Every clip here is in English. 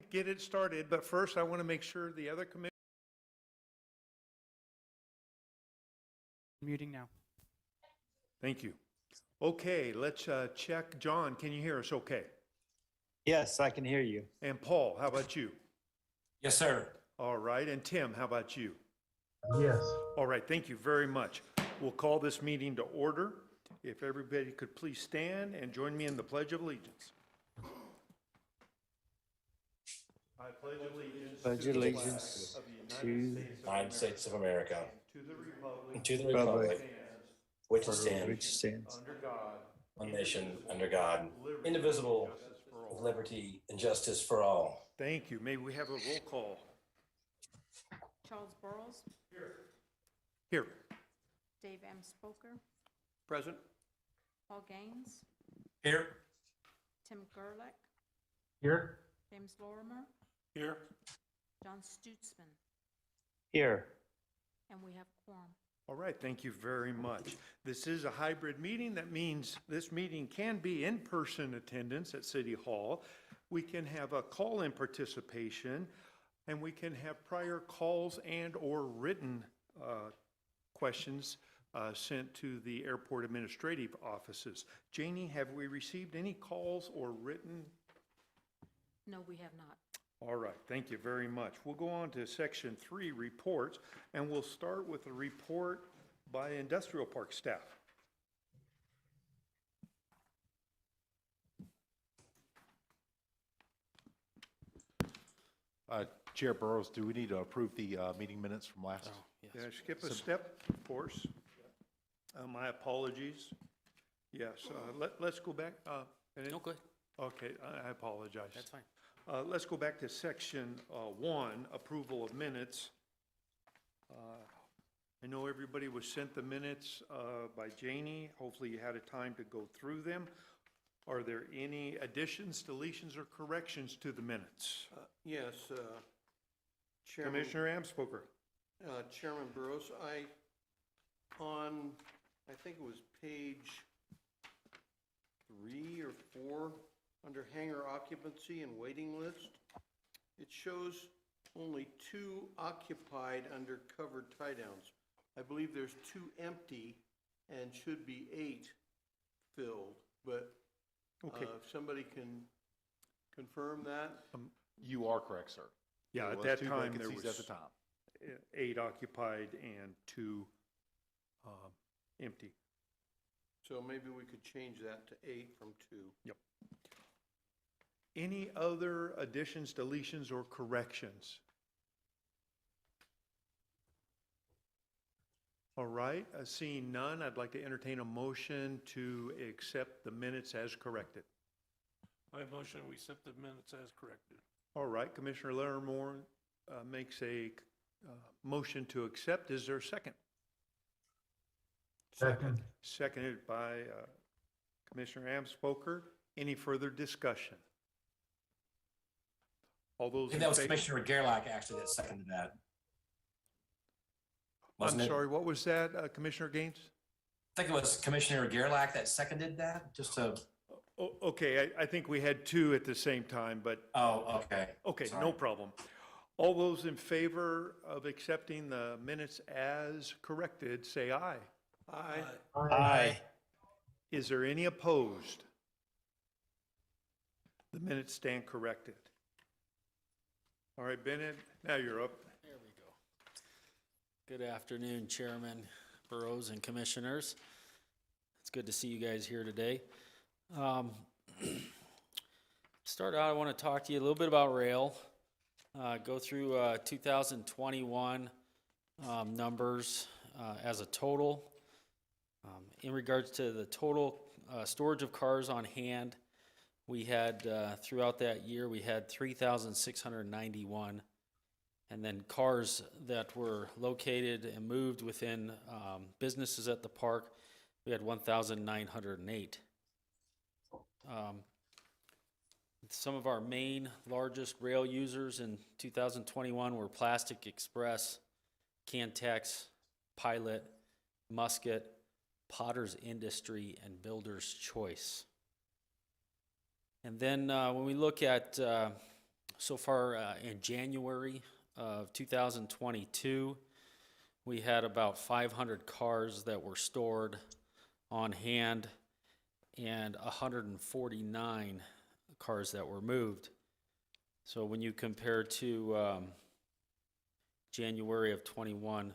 get it started, but first I want to make sure the other committee. Muting now. Thank you. Okay, let's check. John, can you hear us okay? Yes, I can hear you. And Paul, how about you? Yes, sir. All right, and Tim, how about you? Yes. All right, thank you very much. We'll call this meeting to order. If everybody could please stand and join me in the Pledge of Allegiance. I pledge allegiance Pledge allegiance to United States of America, to the republic and to the Republic republic which stands which stands under God, one nation under God, indivisible, with liberty and justice for all. Thank you. May we have a roll call? Charles Burrows, Here. Dave M. Spoker, Present. Paul Gaines, Here. Tim Gerlach, Here? James Lorimer, Here. John Stutzman, here. and we have quorum. All right, thank you very much. This is a hybrid meeting. That means this meeting can be in-person attendance at City Hall. We can have a call-in participation, and we can have prior calls and/or written questions sent to the airport administrative offices. Janie, have we received any calls or written? No, we have not. All right, thank you very much. We'll go on to Section 3, reports, and we'll start with a report by industrial park staff. Chair Burrows, do we need to approve the meeting minutes from last? Did I skip a step? Of course. My apologies. Yes, let's go back. No, good. Okay, I apologize. That's fine. Let's go back to Section 1, approval of minutes. I know everybody was sent the minutes by Janie. Hopefully you had a time to go through them. Are there any additions, deletions, or corrections to the minutes? Yes, Chairman. Commissioner Amspoker. Chairman Burrows, I think it was page 3 or 4, under Hangar Occupancy and Waiting List, it shows only 2 occupied under covered tie-downs. I believe there's 2 empty and should be 8 filled, but Okay. if somebody can confirm that. You are correct, sir. Yeah, There at was that 2 time, there vacancies was at the time. 8 occupied and 2 empty. So maybe we could change that to 8 from 2. Yep. Any other additions, deletions, or corrections? All right, seeing none, I'd like to entertain a motion to accept the minutes as corrected. I motion we accept the minutes as corrected. All right, Commissioner Larimore makes a motion to accept. Is there a second? Second. Seconded by Commissioner Amspoker. Any further discussion? All I those think in that was favor? Commissioner Gerlach actually that seconded that. I'm Wasn't it? sorry, what was that, Commissioner Gaines? I think it was Commissioner Gerlach that seconded that, just to, Okay, I think we had 2 at the same time, but, oh, okay. okay, Sorry. no problem. All those in favor of accepting the minutes as corrected, say aye. Aye. Aye. Is there any opposed? The minutes stand corrected. All right, Bennett, now you're up. There we go. Good afternoon, Chairman Burrows and Commissioners. It's good to see you guys here today. Start out, I want to talk to you a little bit about rail. Go through 2021 numbers as a total. In regards to the total storage of cars on hand, we had, throughout that year, we had 3,691. And then cars that were located and moved within businesses at the park, we had 1,908. Some of our main largest rail users in 2021 were Plastic Express, Cantex, Pilot, Musket, Potter's Industry, and Builder's Choice. And then when we look at So far, in January of 2022, we had about 500 cars that were stored on hand and 149 cars that were moved. So when you compare to January of 21,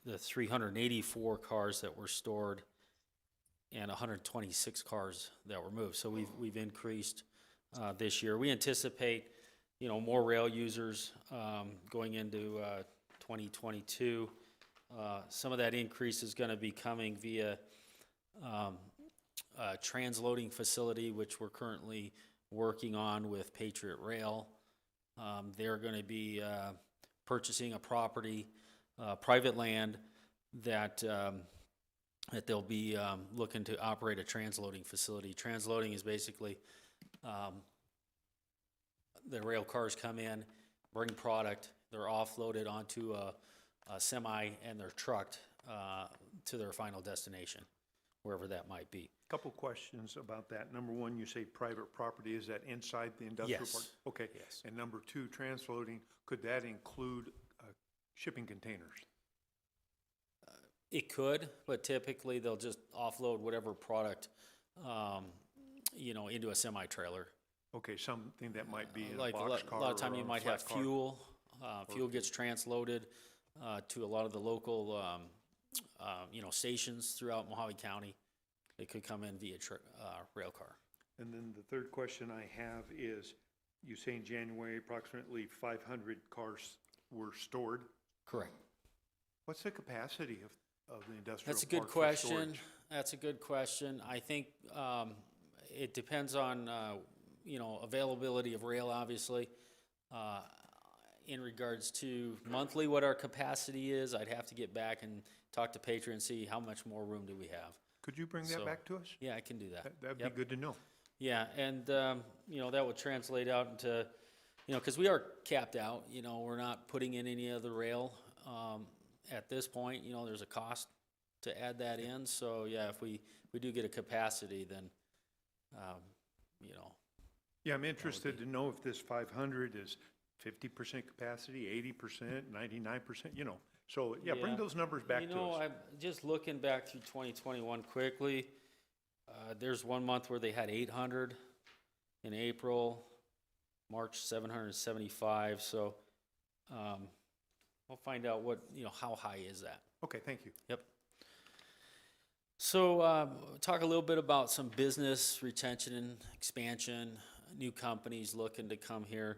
the 384 cars that were stored and 126 cars that were moved. So we've increased this year. We anticipate, more rail users going into 2022. Some of that increase is going to be coming via a transloading facility, which we're currently working on with Patriot Rail. They're going to be purchasing a property, private land that they'll be looking to operate a transloading facility. Transloading is basically the rail cars come in, bring product, they're offloaded onto a semi, and they're trucked to their final destination, wherever that might be. Couple questions about that. Number one, you say private property, is that inside the industrial park? Yes. Okay. Yes. And number two, transloading, could that include shipping containers? It could, but typically they'll just offload whatever product, into a semi-trailer. Okay, something that might be in a Like box car a lot of time or you a might flat have car. fuel. Fuel gets transloaded to a lot of the local, stations throughout Mojave County. It could come in via rail car. And then the third question I have is, you say in January approximately 500 cars were stored. Correct. What's the capacity of the industrial That's a good park for question. storage? That's a good question. I think it depends on, availability of rail, obviously. In regards to monthly, what our capacity is, I'd have to get back and talk to Patriot and see how much more room do we have. Could you bring that So- back to us? Yeah, I can do that. That'd be Yep. good to know. Yeah, and, that would translate out into, because we are capped out, we're not putting in any other rail at this point. There's a cost to add that in. So, yeah, if we do get a capacity, then, Yeah, I'm interested to know if this 500 is 50% capacity, 80%, 99%, So, yeah, bring Yeah. those numbers back to us. I'm just looking back through 2021 quickly. There's one month where they had 800 in April, March 775. So we'll find out how high is that. Okay, thank you. Yep. So talk a little bit about some business retention and expansion, new companies looking to come here,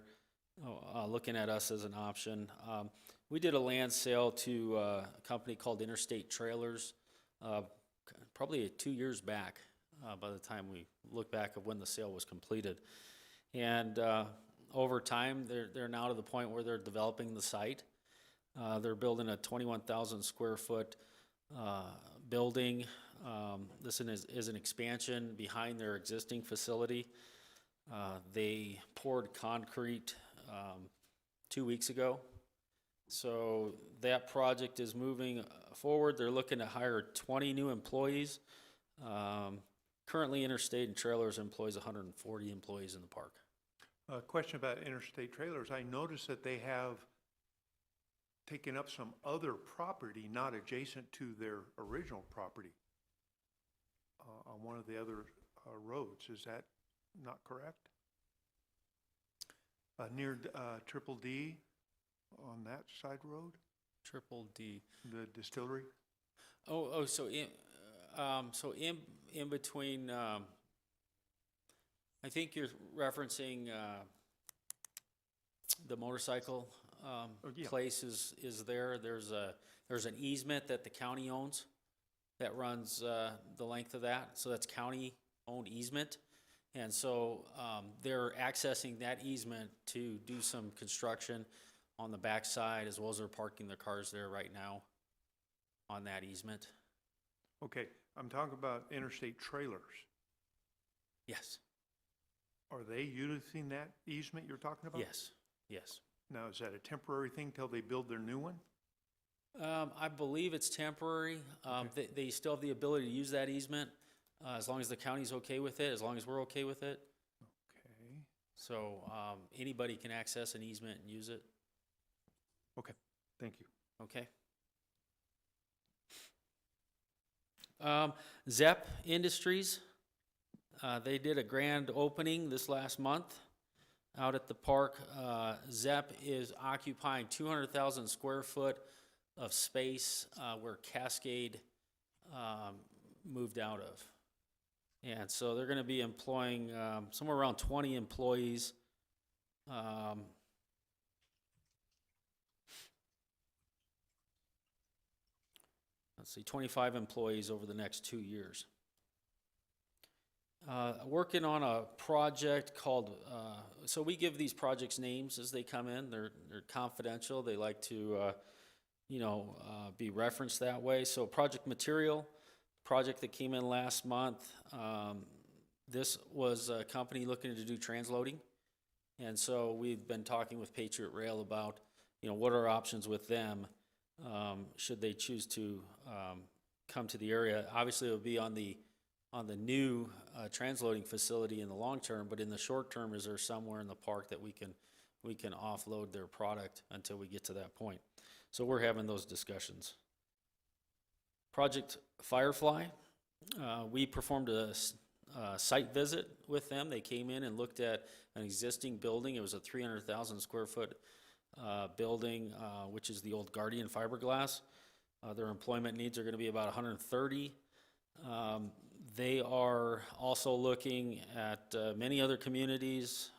looking at us as an option. We did a land sale to a company called Interstate Trailers probably 2 years back by the time we look back of when the sale was completed. And over time, they're now to the point where they're developing the site. They're building a 21,000 square foot building. This is an expansion behind their existing facility. They poured concrete 2 weeks ago. So that project is moving forward. They're looking to hire 20 new employees. Currently, Interstate and Trailers employs 140 employees in the park. A question about Interstate Trailers. I noticed that they have taken up some other property not adjacent to their original property on one of the other roads. Is that not correct? Near Triple D on that side road, Triple D. the distillery? So in between, I think you're referencing the motorcycle yeah. place is there. There's an easement that the county owns that runs the length of that. So that's county-owned easement. And so they're accessing that easement to do some construction on the backside, as well as they're parking their cars there right now on that easement. Okay, I'm talking about Interstate Trailers. Yes, Are they using that easement you're talking about? yes, yes. Now, is that a temporary thing till they build their new one? I believe it's temporary. They still have the ability to use that easement as long as the county's okay with it, as long as we're okay with it. Okay. So anybody can access an easement and use it, Okay, thank you. okay? Zepp Industries, they did a grand opening this last month out at the park. Zepp is occupying 200,000 square foot of space where Cascade moved out of. And so they're going to be employing somewhere around 20 employees. Let's see, 25 employees over the next 2 years. Working on a project called, so we give these projects names as they come in. They're confidential. They like to, be referenced that way. So project material, project that came in last month. This was a company looking to do transloading. And so we've been talking with Patriot Rail about, what are our options with them should they choose to come to the area. Obviously, it will be on the new transloading facility in the long term, but in the short term, is there somewhere in the park that we can offload their product until we get to that point? So we're having those discussions. Project Firefly, we performed a site visit with them. They came in and looked at an existing building. It was a 300,000 square foot building, which is the old Guardian fiberglass. Their employment needs are going to be about 130. They are also looking at many other communities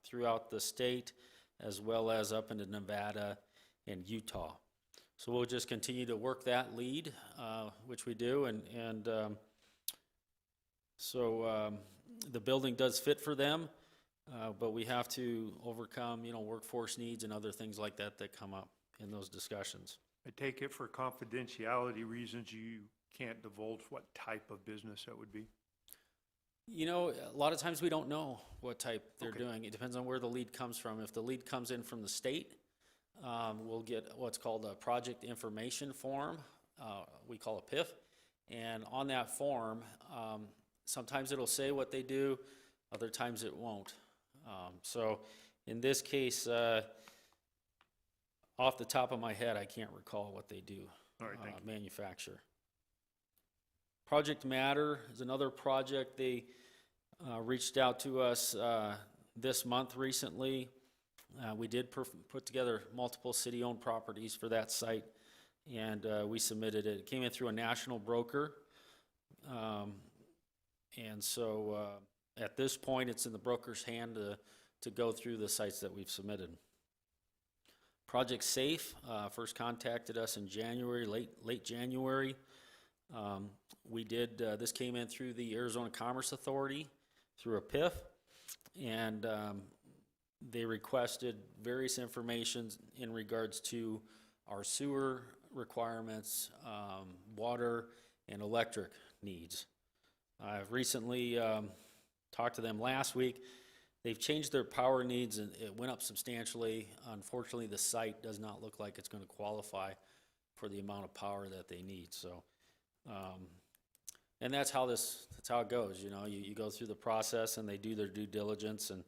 throughout the state, as well as up into Nevada and Utah. So we'll just continue to work that lead, which we do, and so the building does fit for them, but we have to overcome, workforce needs and other things like that that come up in those discussions. I take it for confidentiality reasons, you can't divulge what type of business that would be? A lot of times we don't know what type they're Okay. doing. It depends on where the lead comes from. If the lead comes in from the state, we'll get what's called a project information form. We call it PIF. And on that form, sometimes it'll say what they do, other times it won't. So in this case, off the top of my head, I can't recall what they do. All right, thank you. Manufacture. Project Matter is another project. They reached out to us this month recently. We did put together multiple city-owned properties for that site, and we submitted it. It came in through a national broker. And so at this point, it's in the broker's hand to go through the sites that we've submitted. Project Safe first contacted us in January, late January. We did, this came in through the Arizona Commerce Authority, through a PIF, and they requested various information in regards to our sewer requirements, water, and electric needs. I've recently talked to them last week. They've changed their power needs, and it went up substantially. Unfortunately, the site does not look like it's going to qualify for the amount of power that they need. So, and that's how it goes. You go through the process, and they do their due diligence, and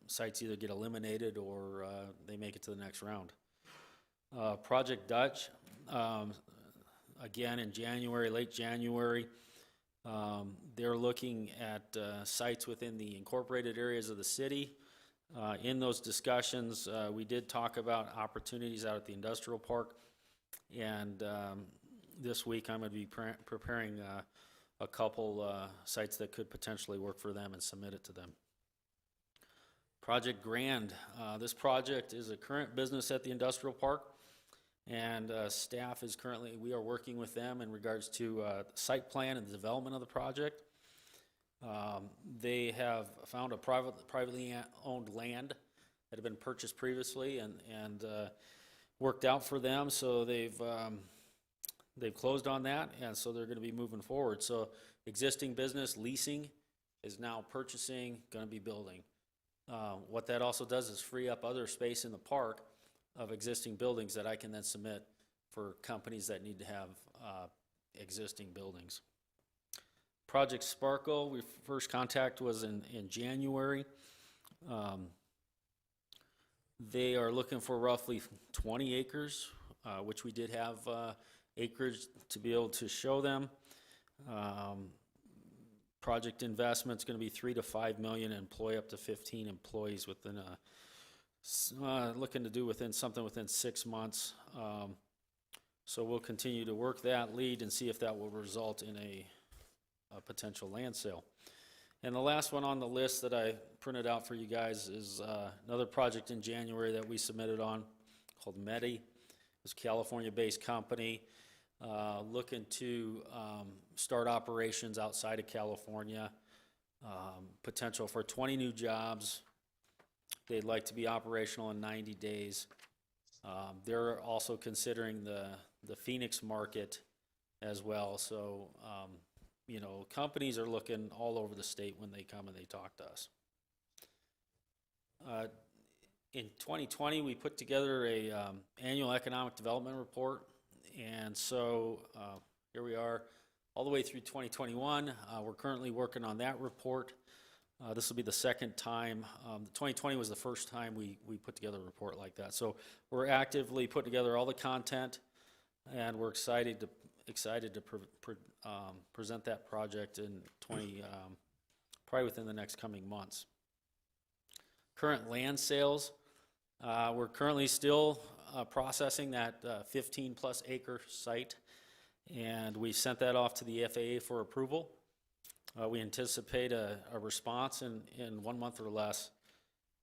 sites either get eliminated or they make it to the next round. Project Dutch, again in January, late January. They're looking at sites within the incorporated areas of the city. In those discussions, we did talk about opportunities out at the industrial park, and this week I'm going to be preparing a couple sites that could potentially work for them and submit it to them. Project Grand. This project is a current business at the industrial park, and staff is currently, we are working with them in regards to site plan and the development of the project. They have found a privately owned land that had been purchased previously and worked out for them, so they've closed on that, and so they're going to be moving forward. So existing business leasing is now purchasing, going to be building. What that also does is free up other space in the park of existing buildings that I can then submit for companies that need to have existing buildings. Project Sparkle, first contact was in January. They are looking for roughly 20 acres, which we did have acreage to be able to show them. Project investment's going to be 3 to 5 million, employ up to 15 employees within looking to do within 6 months. So we'll continue to work that lead and see if that will result in a potential land sale. And the last one on the list that I printed out for you guys is another project in January that we submitted on called Remediation. It's a California-based company looking to start operations outside of California. Potential for 20 new jobs. They'd like to be operational in 90 days. They're also considering the Phoenix market as well. So, you know, companies are looking all over the state when they come and they talk to us. In 2020, we put together a annual economic development report. And so here we are all the way through 2021. We're currently working on that report. This will be the second time. 2020 was the first time we put together a report like that. So we're actively putting together all the content, and we're excited to present that project in probably within the next coming months. Current land sales, we're currently still processing that 15 plus acre site, and we sent that off to the FAA for approval. We anticipate a response in 1 month or less.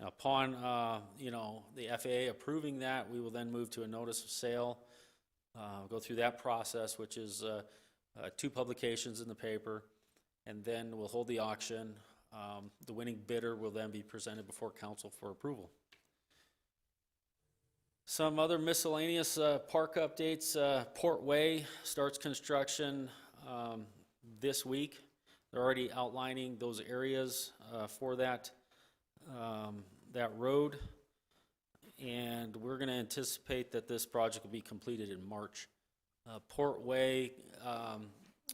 Now, upon you know, the FAA approving that, we will then move to a notice of sale, go through that process, which is 2 publications in the paper, and then we'll hold the auction. The winning bidder will then be presented before council for approval. Some other miscellaneous park updates. Port Way starts construction this week. They're already outlining those areas for that road, and we're going to anticipate that this project will be completed in March. Port Way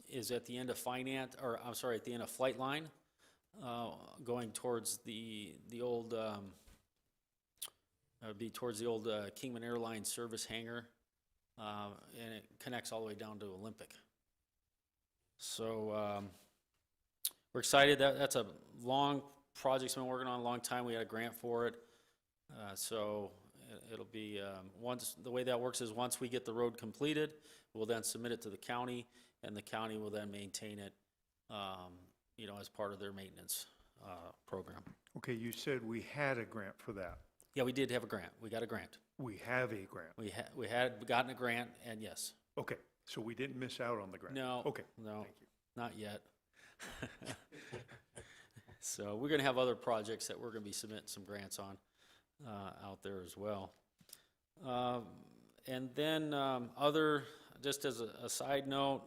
is at the end of at the end of Flight Line, going towards the old. It would be towards the old Kingman Airline service hangar, and it connects all the way down to Olympic. So we're excited. That's a long project's been working on a long time. We had a grant for it. So it'll be, the way that works is once we get the road completed, we'll then submit it to the county, and the county will then maintain it, you know, as part of their maintenance program. Okay, you said we had a grant for that. Yeah, we did have a grant. We got a grant. We have a grant. We had gotten a grant, and yes. Okay, so we didn't miss out on the grant. No. Okay, No, thank you. not yet. So we're going to have other projects that we're going to be submitting some grants on out there as well. And then other, just as a side note,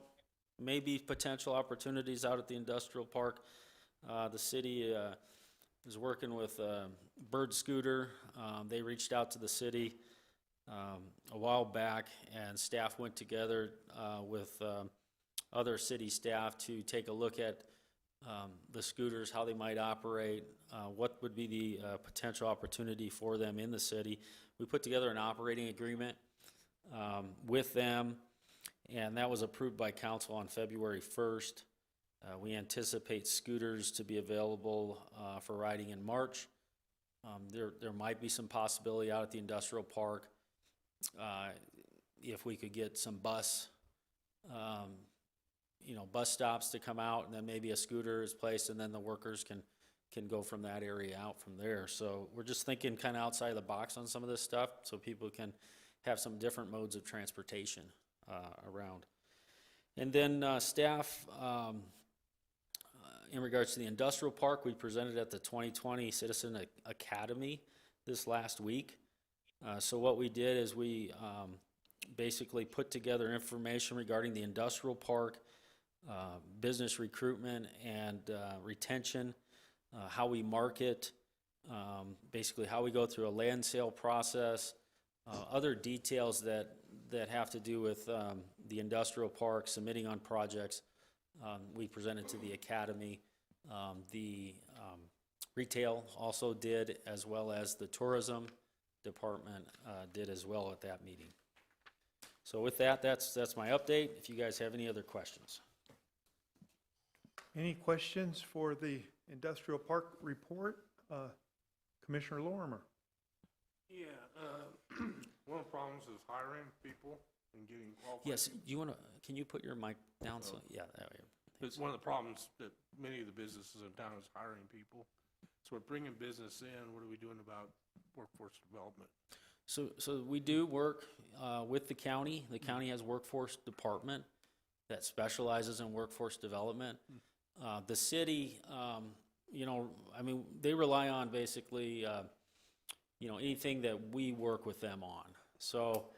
maybe potential opportunities out at the industrial park. The city is working with Bird Scooter. They reached out to the city a while back, and staff went together with other city staff to take a look at the scooters, how they might operate, what would be the potential opportunity for them in the city. We put together an operating agreement with them, and that was approved by council on February 1st. We anticipate scooters to be available for riding in March. There might be some possibility out at the industrial park if we could get some bus stops to come out, and then maybe a scooter is placed, and then the workers can go from that area out from there. So we're just thinking kind of outside the box on some of this stuff, so people can have some different modes of transportation around. And then staff, in regards to the industrial park, we presented at the 2020 Citizen Academy this last week. So what we did is we basically put together information regarding the industrial park, business recruitment and retention, how we market, basically how we go through a land sale process, other details that have to do with the industrial park, submitting on projects, We presented to the academy. The retail also did, as well as the tourism department did as well at that meeting. So with that, that's my update. If you guys have any other questions. Any questions for the industrial park report? Commissioner Lorimer? Yeah, one of the problems is hiring people and getting qualified. Yes, you want to, can you put your mic down? So, yeah, that way. It's one of the problems that many of the businesses in town is hiring people. So we're bringing business in, what are we doing about workforce development? So we do work with the county. The county has workforce department that specializes in workforce development. The city, I mean, they rely on basically, anything that we work with them on. So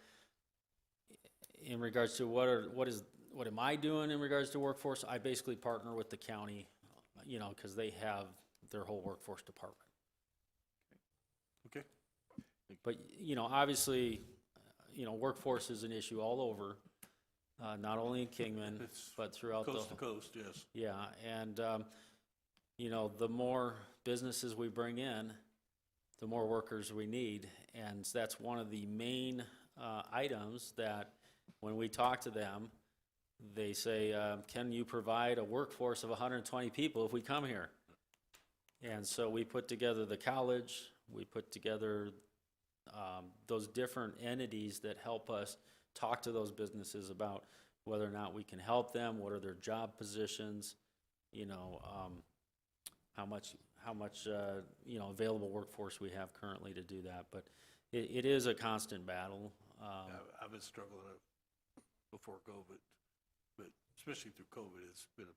in regards to what am I doing in regards to workforce, I basically partner with the county, because they have their whole workforce department. Okay. But, obviously, workforce is an issue all over, not only in Kingman, It's but throughout the. Coast to coast, yes. Yeah, and, the more businesses we bring in, the more workers we need. And that's one of the main items that when we talk to them, they say, can you provide a workforce of 120 people if we come here? And so we put together the college, we put together those different entities that help us talk to those businesses about whether or not we can help them, what are their job positions, how much available workforce we have currently to do that. But it is a constant battle. I've been struggling before COVID, but especially through COVID, it's been a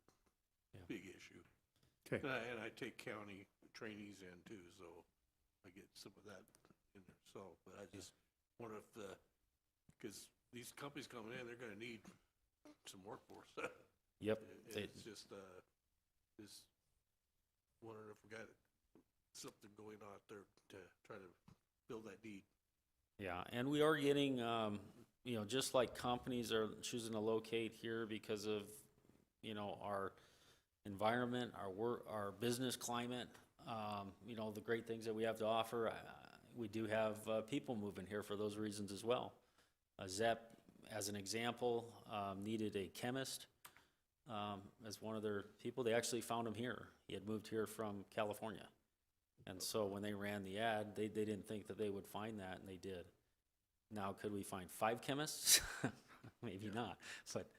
big issue. Okay. And I take county trainees in too, so I get some of that in there. So, but I just wonder if because these companies coming in, they're gonna need some workforce. Yep. And it's just wondering if we got something going on out there to try to build that need. Yeah, and we are getting, just like companies are choosing to locate here because of, our environment, our business climate, the great things that we have to offer. We do have people moving here for those reasons as well. ZEP, as an example, needed a chemist as one of their people. They actually found him here. He had moved here from California. And so when they ran the ad, they didn't think that they would find that, and they did. Now, could we find 5 chemists? Maybe not, but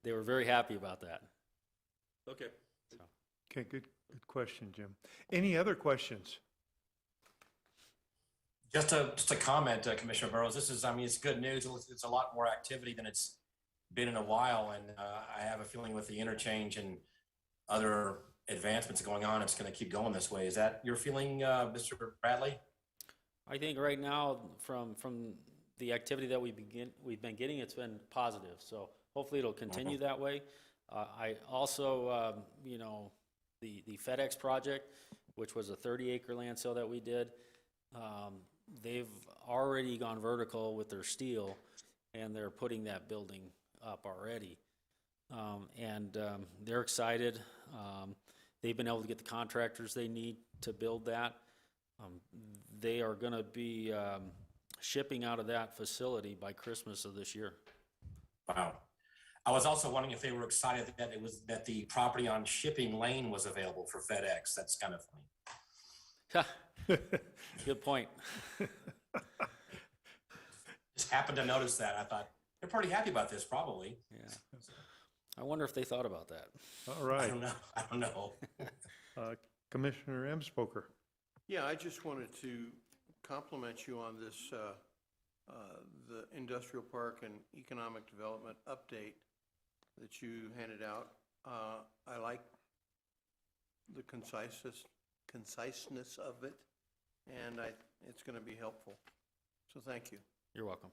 they were very happy about that. Okay. Okay, good question, Jim. Any other questions? Just a comment, Commissioner Burrows. It's good news. It's a lot more activity than it's been in a while, and I have a feeling with the interchange and other advancements going on, it's going to keep going this way. Is that your feeling, Mr. Bradley? I think right now, from the activity that we've been getting, it's been positive. So hopefully it'll continue that way. I also, the FedEx project, which was a 30-acre land sale that we did, they've already gone vertical with their steel, and they're putting that building up already. And they're excited. They've been able to get the contractors they need to build that. They are going to be shipping out of that facility by Christmas of this year. Wow. I was also wondering if they were excited that the property on Shipping Lane was available for FedEx. That's kind of funny. Good point. Just happened to notice that. I thought they're pretty happy about this, probably. Yeah. I wonder if they thought about that. All right. I don't know. Commissioner Emspoker. Yeah, I just wanted to compliment you on this, the industrial park and economic development update that you handed out. I like the conciseness of it, and it's going to be helpful. So thank you. You're welcome.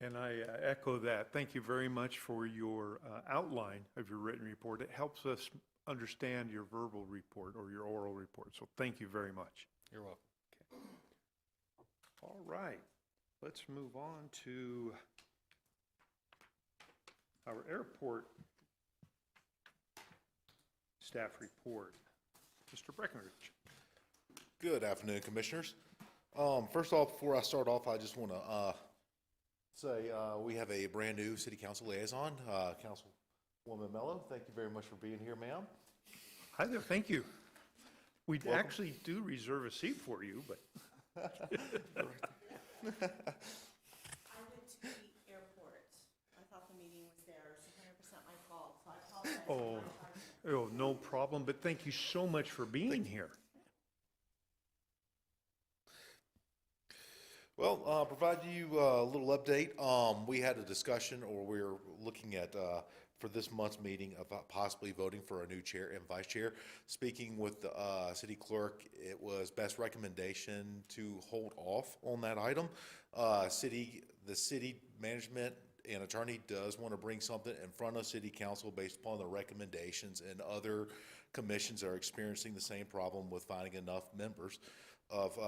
And I echo that. Thank you very much for your outline of your written report. It helps us understand your verbal report or your oral report. So thank you very much. You're welcome. All right, let's move on to our airport staff report. Mr. Breckenridge. Good afternoon, Commissioners. First off, before I start off, I just want to say we have a brand-new City Council liaison, Councilwoman Mello. Thank you very much for being here, ma'am. Hi there, thank you. We Welcome. actually do reserve a seat for you, but I went to the airport. I thought the meeting was there. It's 100% my fault, so I apologize. oh, no problem. But thank you so much for being here. Well, provide you a little update. We had a discussion, or we're looking at, for this month's meeting, about possibly voting for a new chair and vice chair. Speaking with the city clerk, it was best recommendation to hold off on that item. The city management and attorney does want to bring something in front of city council based upon the recommendations, and other commissions are experiencing the same problem with finding enough members, of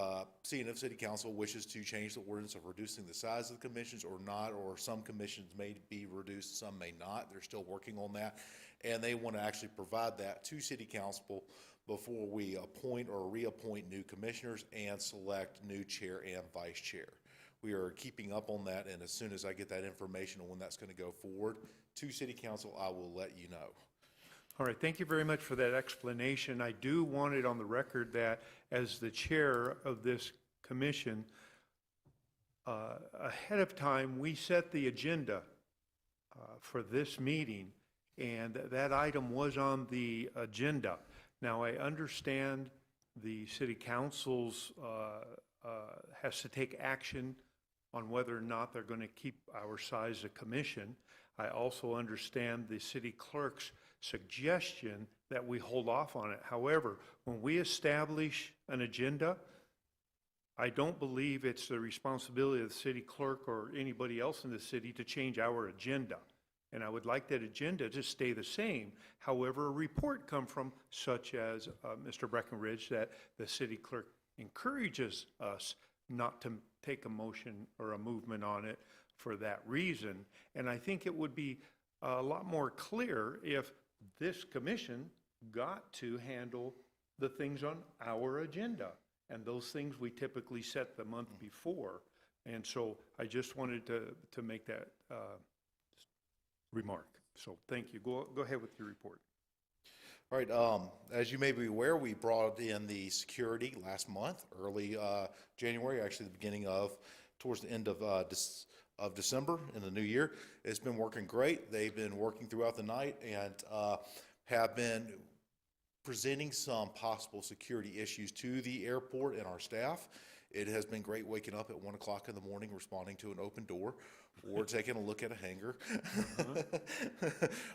seeing if city council wishes to change the ordinance of reducing the size of the commissions or not, or some commissions may be reduced, some may not. They're still working on that, and they want to actually provide that to city council before we appoint or reappoint new commissioners and select new chair and vice chair. We are keeping up on that, and as soon as I get that information on when that's going to go forward to city council, I will let you know. All right, thank you very much for that explanation. I do want it on the record that as the chair of this commission, ahead of time, we set the agenda for this meeting, and that item was on the agenda. Now, I understand the city council's has to take action on whether or not they're going to keep our size of commission. I also understand the city clerk's suggestion that we hold off on it. However, when we establish an agenda, I don't believe it's the responsibility of the city clerk or anybody else in the city to change our agenda. And I would like that agenda to stay the same. However, a report come from such as Mr. Breckenridge that the city clerk encourages us not to take a motion or a movement on it for that reason. And I think it would be a lot more clear if this commission got to handle the things on our agenda. And those things we typically set the month before. And so I just wanted to make that remark. So thank you. Go ahead with your report. All right, as you may be aware, we brought in the security last month, early January, actually the beginning of, towards the end of December in the new year. It's been working great. They've been working throughout the night and have been presenting some possible security issues to the airport and our staff. It has been great waking up at 1 o'clock in the morning, responding to an open door, or taking a look at a hangar,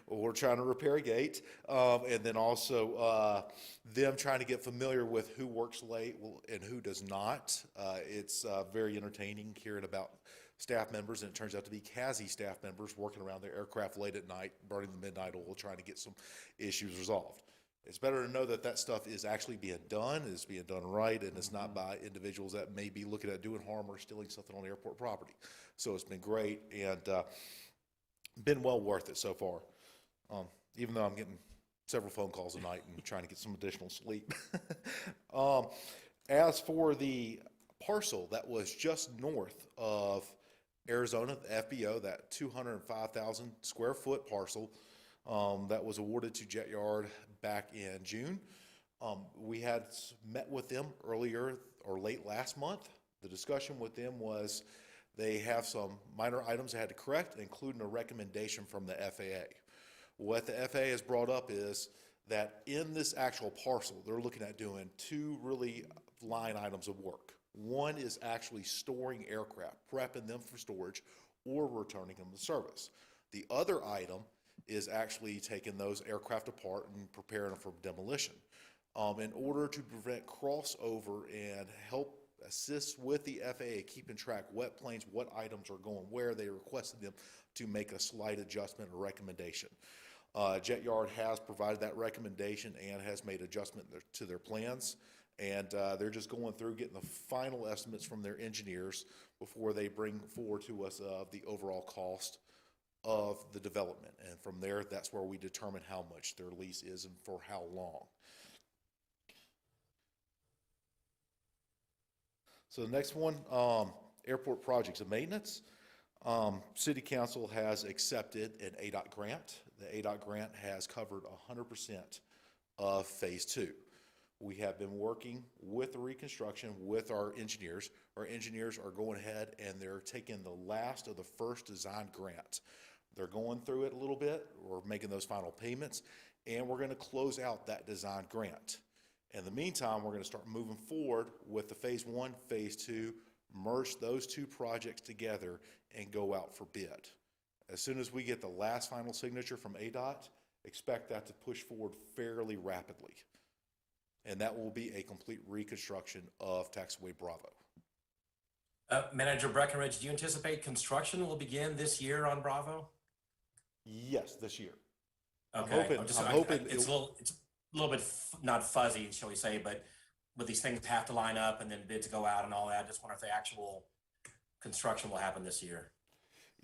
or trying to repair a gate, and then also them trying to get familiar with who works late and who does not. It's very entertaining hearing about staff members, and it turns out to be CASI staff members working around their aircraft late at night, burning the midnight oil, trying to get some issues resolved. It's better to know that that stuff is actually being done, is being done right, and it's not by individuals that may be looking at doing harm or stealing something on airport property. So it's been great and been well worth it so far, even though I'm getting several phone calls a night and trying to get some additional sleep. As for the parcel that was just north of Arizona, the FBO, that 205,000 square foot parcel that was awarded to Jet Yard back in June. We had met with them earlier or late last month. The discussion with them was they have some minor items they had to correct, including a recommendation from the FAA. What the FAA has brought up is that in this actual parcel, they're looking at doing two really line items of work. One is actually storing aircraft, prepping them for storage, or returning them to service. The other item is actually taking those aircraft apart and preparing them for demolition. In order to prevent crossover and help assist with the FAA keeping track what planes, what items are going where, they requested them to make a slight adjustment or recommendation. Jet Yard has provided that recommendation and has made adjustment to their plans, and they're just going through getting the final estimates from their engineers before they bring forward to us the overall cost of the development. And from there, that's where we determine how much their lease is and for how long. So the next one, airport projects and maintenance. City Council has accepted an ADOT grant. The ADOT grant has covered 100% of Phase 2. We have been working with the reconstruction with our engineers. Our engineers are going ahead and they're taking the last of the first design grant. They're going through it a little bit. We're making those final payments, and we're going to close out that design grant. In the meantime, we're going to start moving forward with the Phase 1, Phase 2, merge those two projects together and go out for bid. As soon as we get the last final signature from ADOT, expect that to push forward fairly rapidly. And that will be a complete reconstruction of Taxiway Bravo. Manager Breckenridge, do you anticipate construction will begin this year on Bravo? Yes, this year. Okay. I'm hoping it's a little bit not fuzzy, shall we say, but these things have to line up and then bids go out and all that. I just wonder if the actual construction will happen this year.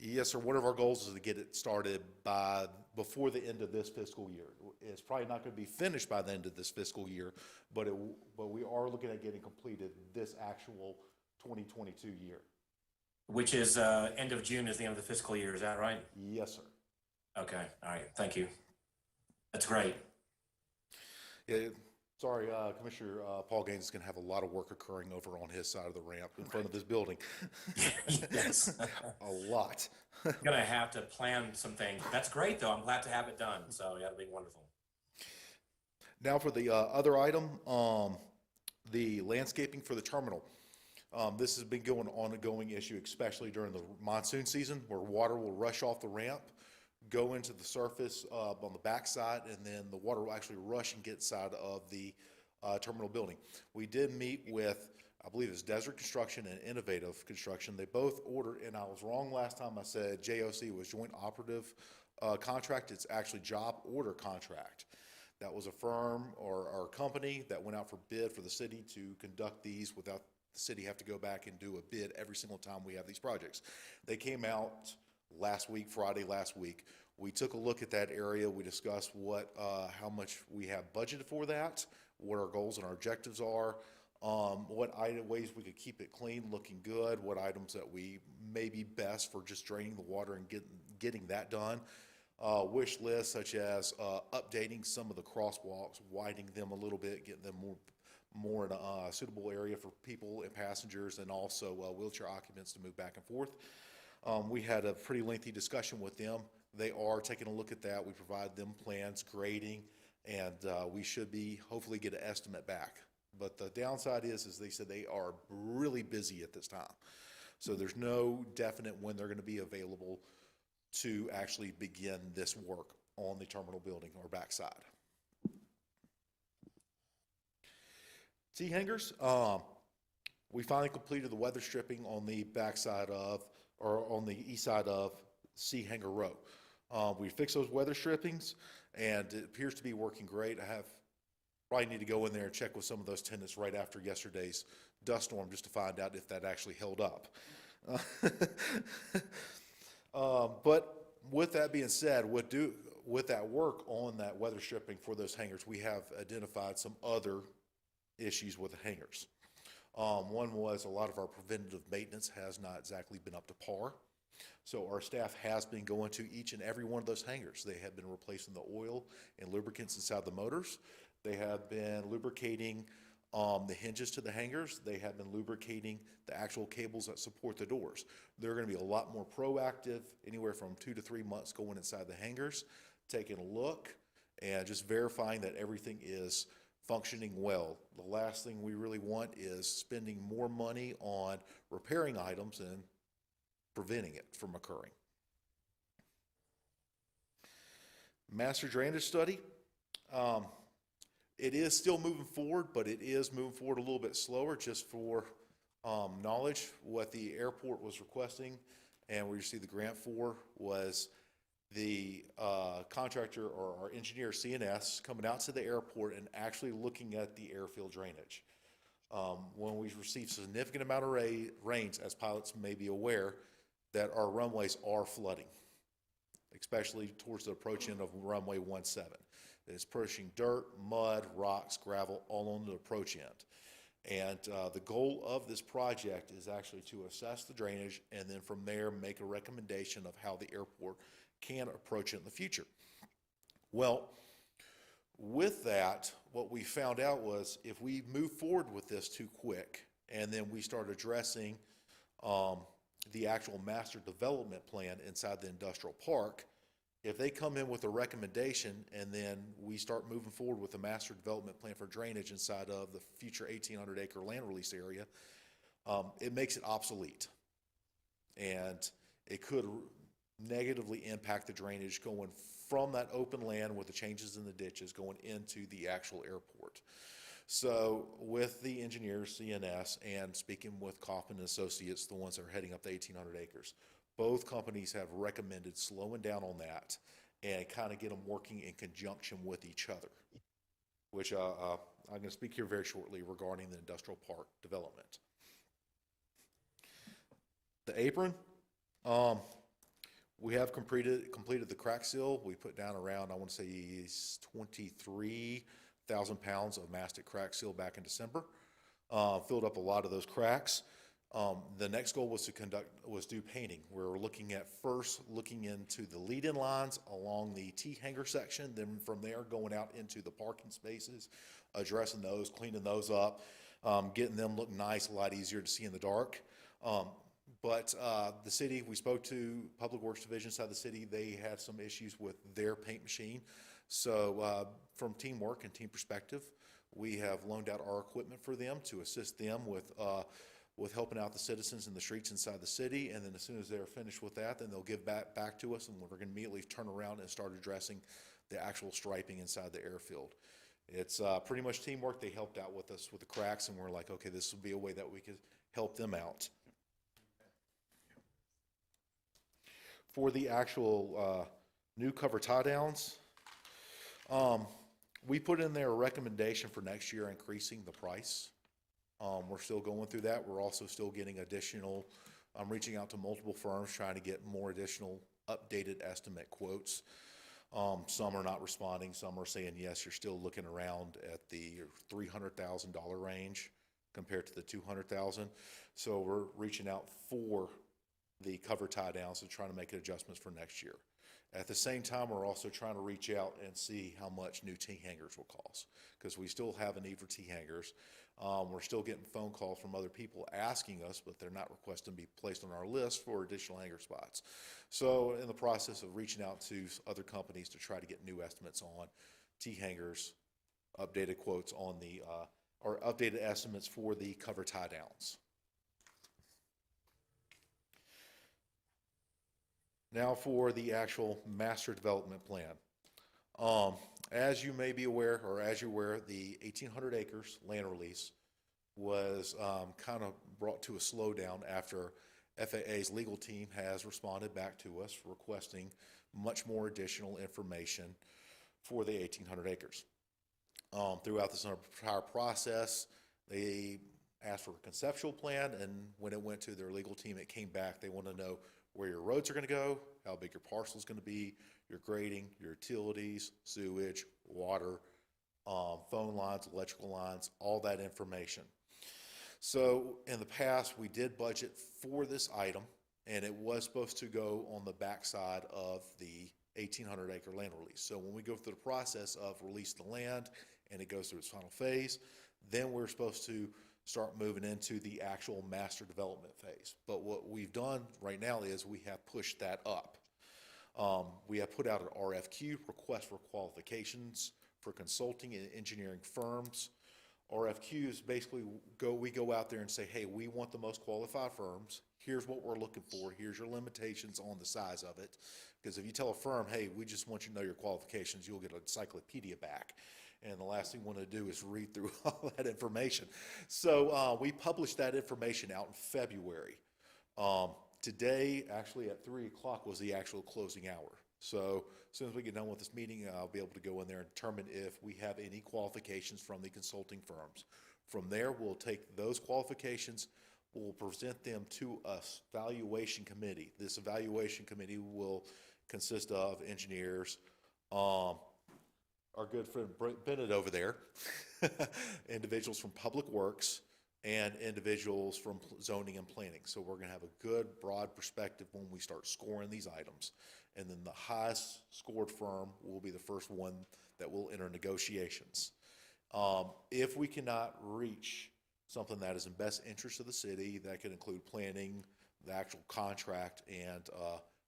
Yes, sir. One of our goals is to get it started before the end of this fiscal year. It's probably not going to be finished by the end of this fiscal year, but we are looking at getting completed this actual 2022 year. Which is end of June is the end of the fiscal year. Is that right? Yes, sir. Okay. All right. Thank you. That's great. Yeah, sorry, Commissioner Paul Gaines is going to have a lot of work occurring over on his side of the ramp in front of this building. Yes. A lot. Going to have to plan some things. That's great, though. I'm glad to have it done. So, yeah, it'll be wonderful. Now for the other item, the landscaping for the terminal. This has been an ongoing issue, especially during the monsoon season, where water will rush off the ramp, go into the surface on the backside, and then the water will actually rush and get inside of the terminal building. We did meet with, I believe it's Desert Construction and Innovative Construction. They both ordered, and I was wrong last time I said JOC was Joint Operative Contract. It's actually job order contract. That was a firm or company that went out for bid for the city to conduct these without the city have to go back and do a bid every single time we have these projects. They came out Friday last week. We took a look at that area. We discussed how much we have budgeted for that, what our goals and our objectives are, what ways we could keep it clean, looking good, what items that we may be best for just draining the water and getting that done. Wish lists such as updating some of the crosswalks, widening them a little bit, getting them more in a suitable area for people and passengers, and also wheelchair occupants to move back and forth. We had a pretty lengthy discussion with them. They are taking a look at that. We provide them plans, grading, and we should hopefully get an estimate back. But the downside is they said they are really busy at this time. So there's no definite when they're going to be available to actually begin this work on the terminal building or backside. T-hangers, we finally completed the weather stripping on the backside or on the east side of C Hangar Row. We fixed those weather strippings, and it appears to be working great. Probably need to go in there and check with some of those tenants right after yesterday's dust storm just to find out if that actually held up. But with that being said, with that work on that weather stripping for those hangars, we have identified some other issues with the hangars. One was a lot of our preventative maintenance has not exactly been up to par. So our staff has been going to each and every one of those hangars. They have been replacing the oil and lubricants inside the motors. They have been lubricating the hinges to the hangars. They have been lubricating the actual cables that support the doors. They're going to be a lot more proactive, anywhere from 2 to 3 months going inside the hangars, taking a look and just verifying that everything is functioning well. The last thing we really want is spending more money on repairing items and preventing it from occurring. Master drainage study. It is still moving forward, but it is moving forward a little bit slower. Just for knowledge, what the airport was requesting and we received the grant for was the contractor or our engineer, CNS, coming out to the airport and actually looking at the airfield drainage. When we receive significant amount of rains, as pilots may be aware, that our runways are flooding. especially towards the approach end of runway 17. It's pushing dirt, mud, rocks, gravel all on the approach end. And the goal of this project is actually to assess the drainage and then from there make a recommendation of how the airport can approach it in the future. Well, with that, what we found out was if we move forward with this too quick and then we start addressing the actual master development plan inside the industrial park, if they come in with a recommendation and then we start moving forward with a master development plan for drainage inside of the future 1,800 acre land release area, it makes it obsolete. And it could negatively impact the drainage going from that open land with the changes in the ditches going into the actual airport. So with the engineers, CNS, and speaking with Kaufman and Associates, the ones that are heading up the 1,800 acres, both companies have recommended slowing down on that and kind of get them working in conjunction with each other, which I'm going to speak here very shortly regarding the industrial park development. The apron, we have completed the crack seal. We put down around, I want to say, 23,000 pounds of mastic crack seal back in December. Filled up a lot of those cracks. The next goal was to do painting. We're looking at first looking into the lead-in lines along the T-hanger section, then from there going out into the parking spaces, addressing those, cleaning those up, getting them look nice, a lot easier to see in the dark. But the city, we spoke to Public Works Division side of the city, they had some issues with their paint machine. So from teamwork and team perspective, we have loaned out our equipment for them to assist them with helping out the citizens in the streets inside the city. And then as soon as they're finished with that, then they'll give back to us, and we're going to immediately turn around and start addressing the actual striping inside the airfield. It's pretty much teamwork. They helped out with us with the cracks, and we're like, okay, this will be a way that we could help them out. For the actual new cover tie downs, we put in there a recommendation for next year increasing the price. We're still going through that. We're also still getting additional, I'm reaching out to multiple firms trying to get more additional updated estimate quotes. Some are not responding. Some are saying, yes, you're still looking around at the $300,000 range compared to the $200,000. So we're reaching out for the cover tie downs and trying to make adjustments for next year. At the same time, we're also trying to reach out and see how much new T-hangers will cost, because we still have a need for T-hangers. We're still getting phone calls from other people asking us, but they're not requesting to be placed on our list for additional hanger spots. So in the process of reaching out to other companies to try to get new estimates on T-hangers, updated quotes on the, or updated estimates for the cover tie downs. Now for the actual master development plan. As you may be aware, or as you're aware, the 1,800 acres land release was kind of brought to a slowdown after FAA's legal team has responded back to us requesting much more additional information for the 1,800 acres. Throughout this entire process, they asked for a conceptual plan, and when it went to their legal team, it came back. They want to know where your roads are going to go, how big your parcel is going to be, your grading, your utilities, sewage, water, phone lines, electrical lines, all that information. So in the past, we did budget for this item, and it was supposed to go on the backside of the 1,800 acre land release. So when we go through the process of release the land and it goes through its final phase, then we're supposed to start moving into the actual master development phase. But what we've done right now is we have pushed that up. We have put out an RFQ, request for qualifications, for consulting and engineering firms. RFQs basically we go out there and say, hey, we want the most qualified firms. Here's what we're looking for. Here's your limitations on the size of it. Because if you tell a firm, hey, we just want you to know your qualifications, you'll get an encyclopedia back. And the last thing we want to do is read through all that information. So we published that information out in February. Today, actually at 3 o'clock was the actual closing hour. So as soon as we get done with this meeting, I'll be able to go in there and determine if we have any qualifications from the consulting firms. From there, we'll take those qualifications, we'll present them to a valuation committee. This evaluation committee will consist of engineers, our good friend Bennett over there, individuals from Public Works, and individuals from zoning and planning. So we're gonna have a good broad perspective when we start scoring these items. And then the highest scored firm will be the first one that will enter negotiations. If we cannot reach something that is in best interest of the city, that could include planning, the actual contract, and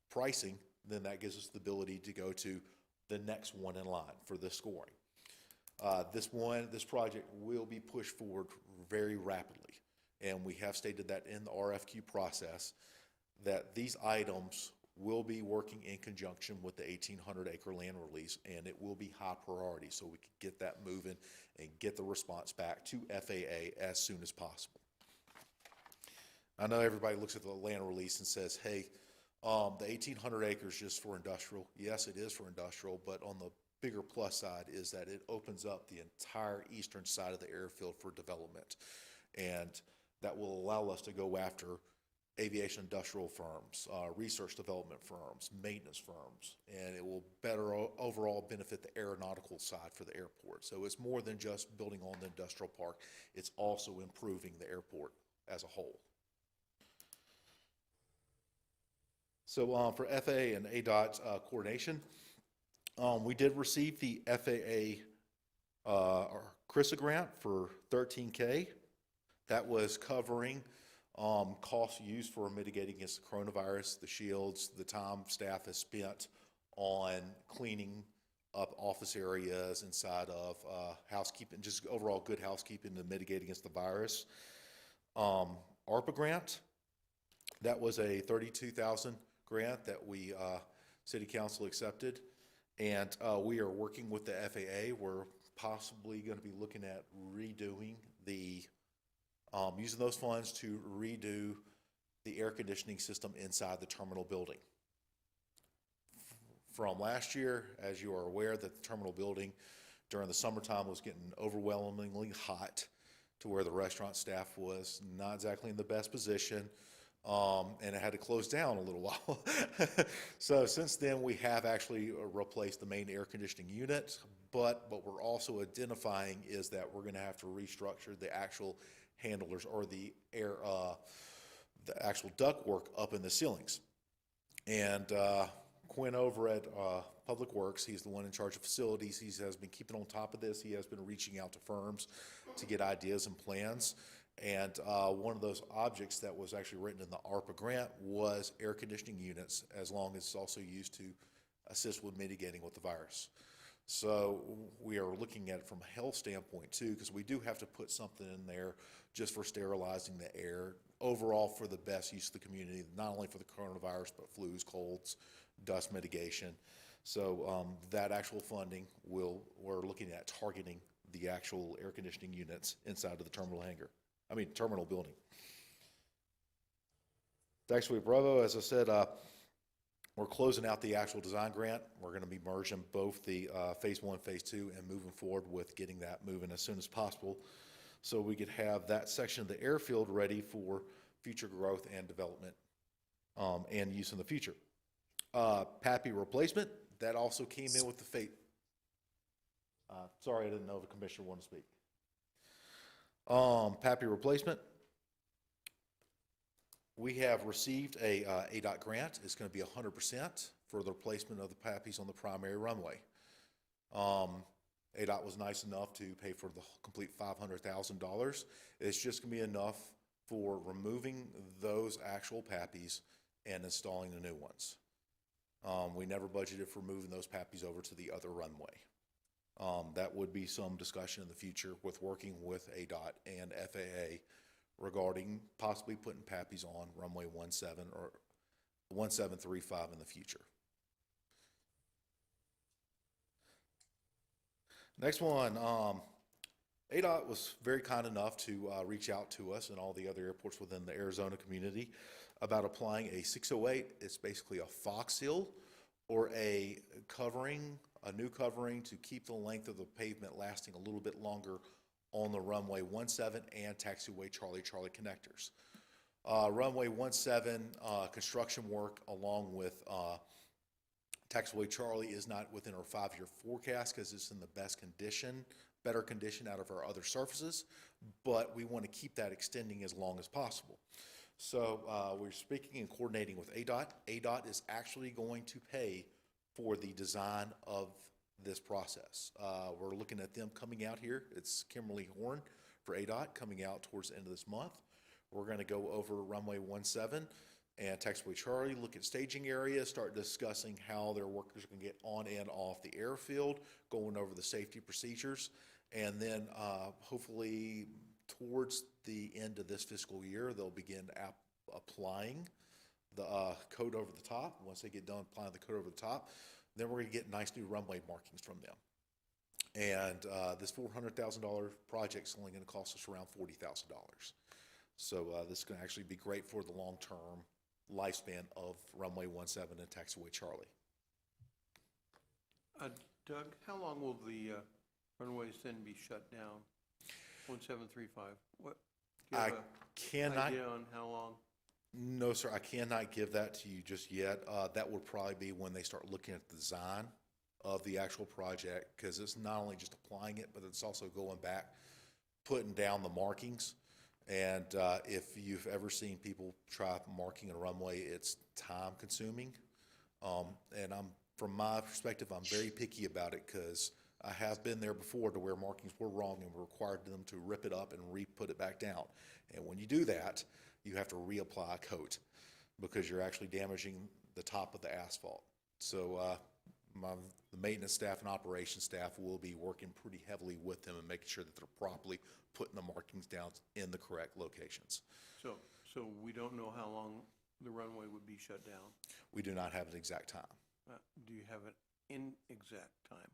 pricing, then that gives us the ability to go to the next one in line for the scoring. This project will be pushed forward very rapidly, and we have stated that in the RFQ process, that these items will be working in conjunction with the 1,800-acre land release, and it will be high priority, so we can get that moving and get the response back to FAA as soon as possible. I know everybody looks at the land release and says, hey, the 1,800 acres just for industrial. Yes, it is for industrial, but on the bigger plus side is that it opens up the entire eastern side of the airfield for development. And that will allow us to go after aviation industrial firms, research development firms, maintenance firms, and it will better overall benefit the aeronautical side for the airport. So it's more than just building on the industrial park, it's also improving the airport as a whole. So for FAA and ADOT coordination, we did receive the FAA CRISA grant for $13K. That was covering costs used for mitigating against the coronavirus, the shields, the time staff has spent on cleaning up office areas inside of housekeeping, just overall good housekeeping to mitigate against the virus. ARPA grant, that was a $32,000 grant that we, City Council accepted. And we are working with the FAA. We're possibly going to be looking at redoing the, using those funds to redo the air conditioning system inside the terminal building. From last year, as you are aware, that the terminal building during the summertime was getting overwhelmingly hot to where the restaurant staff was not exactly in the best position. And it had to close down a little while. So since then, we have actually replaced the main air conditioning unit, but what we're also identifying is that we're going to have to restructure the actual handlers or the air, the actual ductwork up in the ceilings. And Quinn over at Public Works, he's the one in charge of facilities. He has been keeping on top of this. He has been reaching out to firms to get ideas and plans. And one of those objects that was actually written in the ARPA grant was air conditioning units, as long as it's also used to assist with mitigating with the virus. So we are looking at it from a health standpoint too, because we do have to put something in there just for sterilizing the air, overall for the best use of the community, not only for the coronavirus, but flus, colds, dust mitigation. So that actual funding we're looking at targeting the actual air conditioning units inside of the terminal building. Taxiway Bravo, as I said, we're closing out the actual design grant. We're going to be merging both the phase 1, phase 2, and moving forward with getting that moving as soon as possible, so we could have that section of the airfield ready for future growth and development and use in the future. PAPI replacement, that also came in with the fate. Sorry, I didn't know if a commissioner wanted to speak. PAPI replacement. We have received a ADOT grant. It's going to be 100% for the replacement of the PAPIs on the primary runway. ADOT was nice enough to pay for the complete $500,000. It's just going to be enough for removing those actual PAPIs and installing the new ones. We never budgeted for moving those PAPIs over to the other runway. That would be some discussion in the future with working with ADOT and FAA regarding possibly putting PAPIs on runway 17 or 1735 in the future. Next one, ADOT was very kind enough to reach out to us and all the other airports within the Arizona community about applying a 608. It's basically a Fox seal or a covering, a new covering to keep the length of the pavement lasting a little bit longer on the runway 17 and taxiway Charlie connectors. Runway 17 construction work along with Taxiway Charlie is not within our 5-year forecast because it's in the best condition, better condition out of our other surfaces, but we want to keep that extending as long as possible. So we're speaking and coordinating with ADOT. ADOT is actually going to pay for the design of this process. We're looking at them coming out here. It's Kimberly Horn for ADOT coming out towards the end of this month. We're going to go over runway 17 and Taxiway Charlie, look at staging areas, start discussing how their workers can get on and off the airfield, going over the safety procedures, and then hopefully towards the end of this fiscal year, they'll begin applying the code over the top. Once they get done applying the code over the top, then we're going to get nice new runway markings from them. And this $400,000 project is only going to cost us around $40,000. So this is going to actually be great for the long-term lifespan of runway 17 and Taxiway Charlie. Doug, how long will the runways then be shut down? 1735, what? Do you I have a cannot, idea on how long? no, sir, I cannot give that to you just yet. That would probably be when they start looking at the design of the actual project, because it's not only just applying it, but it's also going back, putting down the markings. And if you've ever seen people try marking a runway, it's time consuming. And from my perspective, I'm very picky about it because I have been there before to where markings were wrong and required them to rip it up and re-put it back down. And when you do that, you have to reapply a coat because you're actually damaging the top of the asphalt. So the maintenance staff and operations staff will be working pretty heavily with them and making sure that they're properly putting the markings down in the correct locations. So we don't know how long the runway would be shut down? We do not have an exact time. Do you have an inexact time?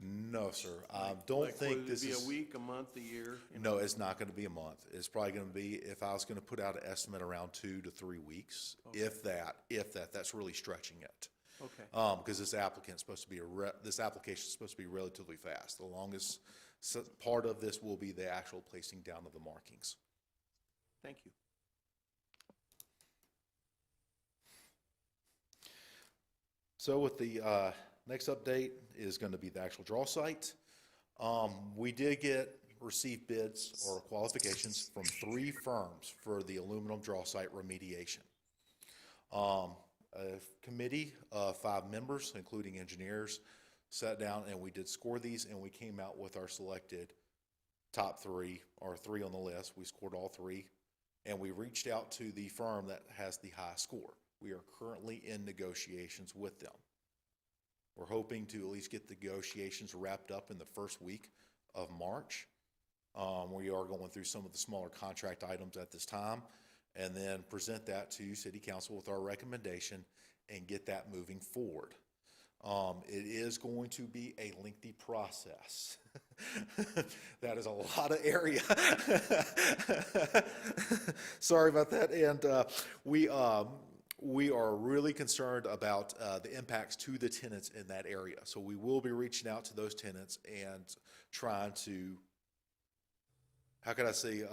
No, sir. I don't think this Would it is. be a week, a month, a year? No, it's not going to be a month. It's probably going to be, if I was going to put out an estimate, around 2 to 3 weeks, Okay. if that. That's really stretching it. Okay. Because this applicant's supposed to be this application is supposed to be relatively fast. The longest part of this will be the actual placing down of the markings. Thank you. So with the next update is going to be the actual draw site. We did receive bids or qualifications from 3 firms for the aluminum draw site remediation. A committee of 5 members, including engineers, sat down and we did score these, and we came out with our selected top 3, or 3 on the list. We scored all 3, and we reached out to the firm that has the highest score. We are currently in negotiations with them. We're hoping to at least get the negotiations wrapped up in the first week of March. We are going through some of the smaller contract items at this time, and then present that to City Council with our recommendation and get that moving forward. It is going to be a lengthy process. That is a lot of area. Sorry about that. And we are really concerned about the impacts to the tenants in that area. So we will be reaching out to those tenants and trying to, how can I say,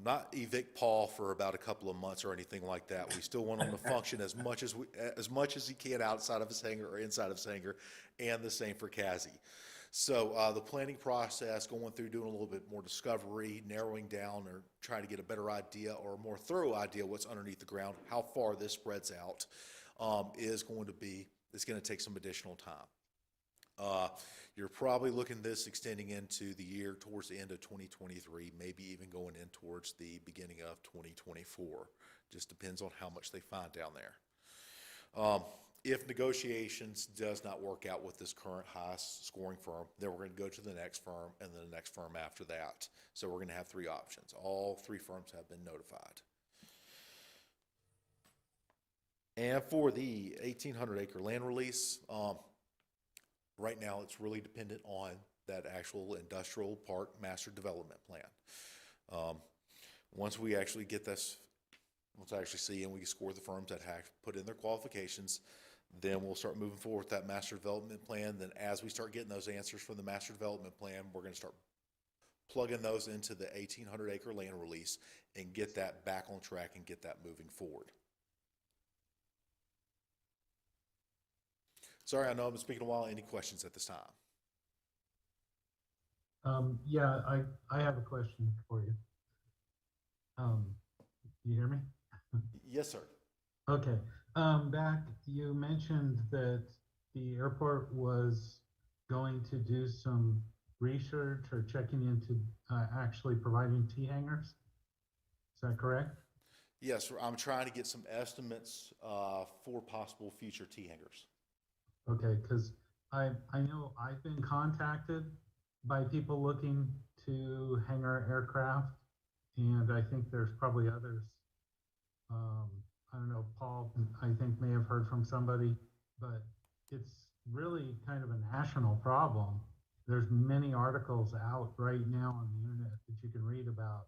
not evict Paul for about a couple of months or anything like that. We still want him to function as much as he can outside of his hangar or inside of his hangar, and the same for Cassie. So the planning process, going through, doing a little bit more discovery, narrowing down, or trying to get a better idea or a more thorough idea what's underneath the ground, how far this spreads out, it's going to take some additional time. You're probably looking at this extending into the year towards the end of 2023, maybe even going in towards the beginning of 2024. Just depends on how much they find down there. If negotiations does not work out with this current highest scoring firm, then we're going to go to the next firm and then the next firm after that. So we're going to have 3 options. All 3 firms have been notified. And for the 1,800-acre land release, right now it's really dependent on that actual industrial park master development plan. Once we actually get this, once I actually see and we score the firms that have put in their qualifications, then we'll start moving forward with that master development plan. Then as we start getting those answers from the master development plan, we're going to start plugging those into the 1,800-acre land release and get that back on track and get that moving forward. Sorry, I know I've been speaking a while. Any questions at this time? Yeah, I have a question for you. You hear me? Yes, sir. Okay. Back, you mentioned that the airport was going to do some research or checking into actually providing T hangars. Is that correct? Yes, sir. I'm trying to get some estimates for possible future T hangars. Okay, because I know I've been contacted by people looking to hangar aircraft, and I think there's probably others. I don't know, Paul, I think may have heard from somebody, but it's really kind of a national problem. There's many articles out right now on the internet that you can read about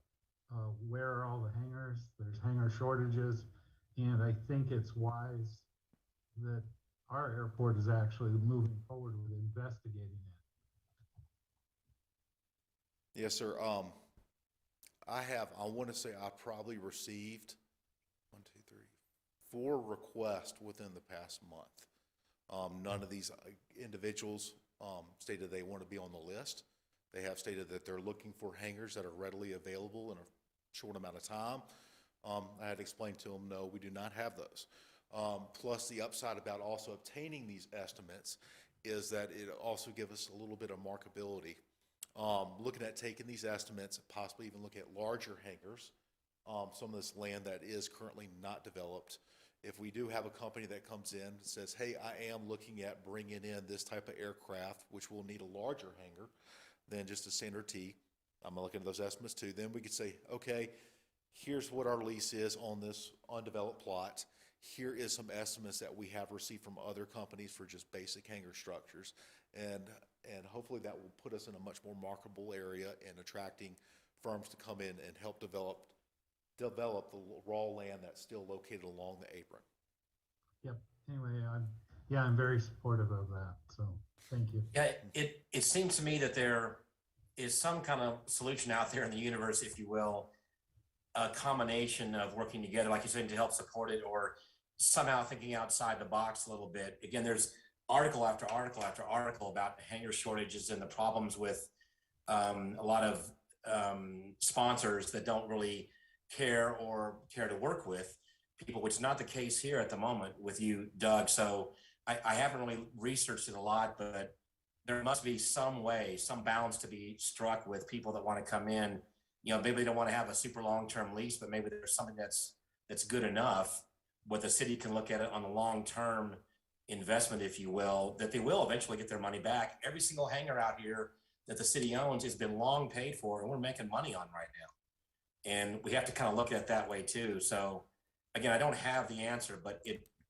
where are all the hangars. There's hangar shortages, and I think it's wise that our airport is actually moving forward with investigating it. Yes, sir. I want to say I probably received 4 requests within the past month. None of these individuals stated they want to be on the list. They have stated that they're looking for hangars that are readily available in a short amount of time. I had explained to them, no, we do not have those. Plus, the upside about also obtaining these estimates is that it also gives us a little bit of markability. Looking at taking these estimates, possibly even look at larger hangars, some of this land that is currently not developed. If we do have a company that comes in and says, hey, I am looking at bringing in this type of aircraft, which will need a larger hangar than just a standard T, I'm looking at those estimates too, then we could say, okay, here's what our lease is on this undeveloped plot. Here is some estimates that we have received from other companies for just basic hangar structures. And hopefully that will put us in a much more marketable area and attracting firms to come in and help develop the raw land that's still located along the apron. Yep. Anyway, I'm very supportive of that. So thank you. Yeah, it seems to me that there is some kind of solution out there in the universe, if you will, a combination of working together, like you said, to help support it, or somehow thinking outside the box a little bit. Again, there's article after article after article about hangar shortages and the problems with a lot of sponsors that don't really care to work with people, which is not the case here at the moment with you, Doug. So I haven't really researched it a lot, but there must be some way, some balance to be struck with people that want to come in. You know, maybe they don't want to have a super long-term lease, but maybe there's something that's good enough where the city can look at it on a long-term investment, if you will, that they will eventually get their money back. Every single hangar out here that the city owns has been long paid for, and we're making money on right now. And we have to kind of look at it that way too. So again, I don't have the answer, but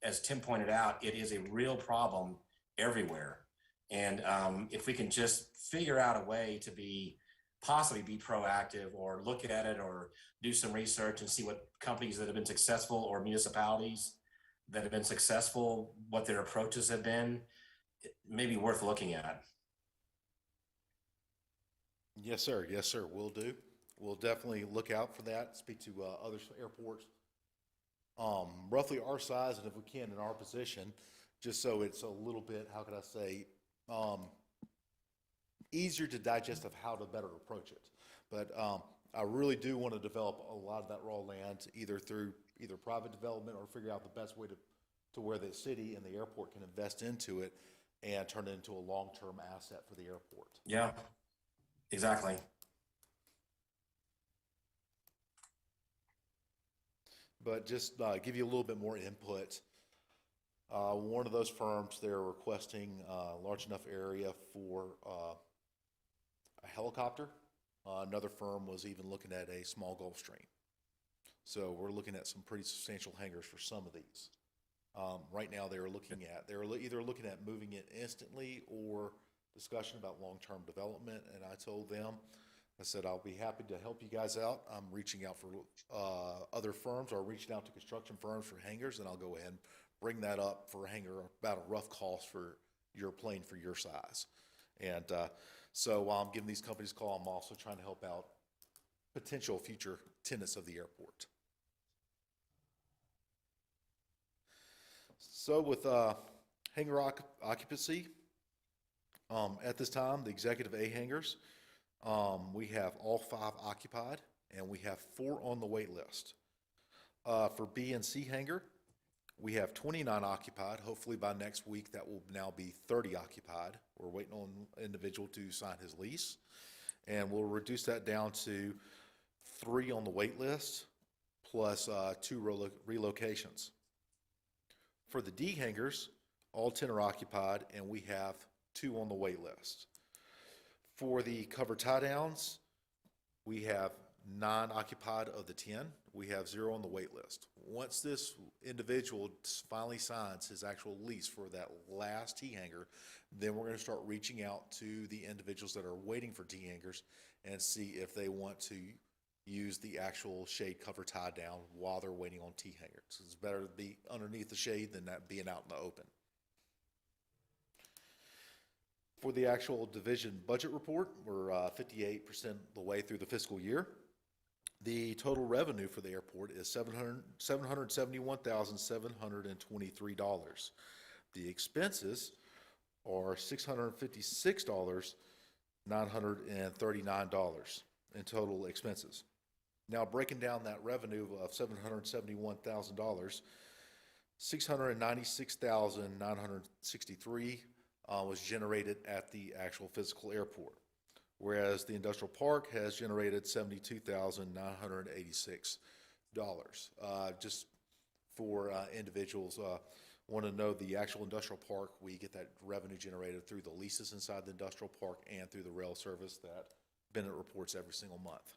as Tim pointed out, it is a real problem everywhere. And if we can just figure out a way to possibly be proactive, or look at it, or do some research and see what companies that have been successful, or municipalities that have been successful, what their approaches have been, it may be worth looking at. Yes, sir. Yes, sir. Will do. We'll definitely look out for that, speak to other airports, roughly our size, and if we can, in our position, just so it's a little bit, how could I say, easier to digest of how to better approach it. But I really do want to develop a lot of that raw land, either through private development, or figure out the best way to where the city and the airport can invest into it and turn it into a long-term asset for the airport. Yeah, exactly. But just give you a little bit more input. One of those firms, they're requesting a large enough area for a helicopter. Another firm was even looking at a small Gulfstream. So we're looking at some pretty substantial hangars for some of these. Right now, they're either looking at moving it instantly, or discussion about long-term development. And I told them, I said, I'll be happy to help you guys out. I'm reaching out for other firms, or reaching out to construction firms for hangars, and I'll go ahead and bring that up for a hangar, about a rough cost for your plane for your size. And so while I'm giving these companies a call, I'm also trying to help out potential future tenants of the airport. So with Hangar occupancy, at this time, the executive A hangars, we have all 5 occupied, and we have 4 on the wait list. For B and C hangar, we have 29 occupied. Hopefully by next week, that will now be 30 occupied. We're waiting on an individual to sign his lease. And we'll reduce that down to 3 on the wait list, plus 2 relocations. For the D hangars, all 10 are occupied, and we have 2 on the wait list. For the cover tie downs, we have 9 occupied of the 10. We have 0 on the wait list. Once this individual finally signs his actual lease for that last T hanger, then we're going to start reaching out to the individuals that are waiting for T hangers and see if they want to use the actual shade cover tie down while they're waiting on T hangers. It's better to be underneath the shade than that being out in the open. For the actual division budget report, we're 58% of the way through the fiscal year. The total revenue for the airport is $771,723. The expenses are $656,939 in total expenses. Now, breaking down that revenue of $771,000, $696,963 was generated at the actual physical airport, whereas the industrial park has generated $72,986. Just for individuals want to know, the actual industrial park, we get that revenue generated through the leases inside the industrial park and through the rail service that Bennett reports every single month.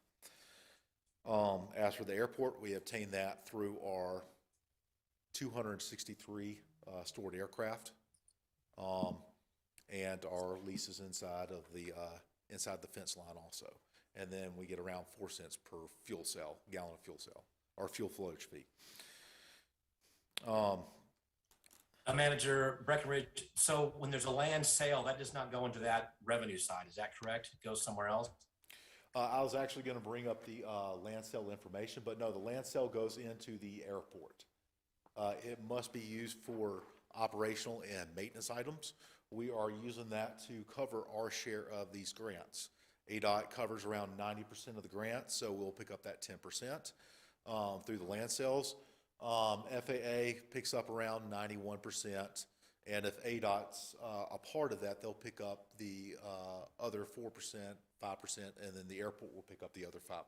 As for the airport, we obtain that through our 263 stored aircraft and our leases inside of the fence line also. And then we get around 4 cents per fuel cell, gallon of fuel cell, or fuel flowage fee. Manager Breckenridge, so when there's a land sale, that does not go into that revenue side, is that correct? It goes somewhere else? I was actually going to bring up the land sale information, but no, the land sale goes into the airport. It must be used for operational and maintenance items. We are using that to cover our share of these grants. ADOT covers around 90% of the grants, so we'll pick up that 10% through the land sales. FAA picks up around 91%, and if ADOT's a part of that, they'll pick up the other 4%, 5%, and then the airport will pick up the other 5%.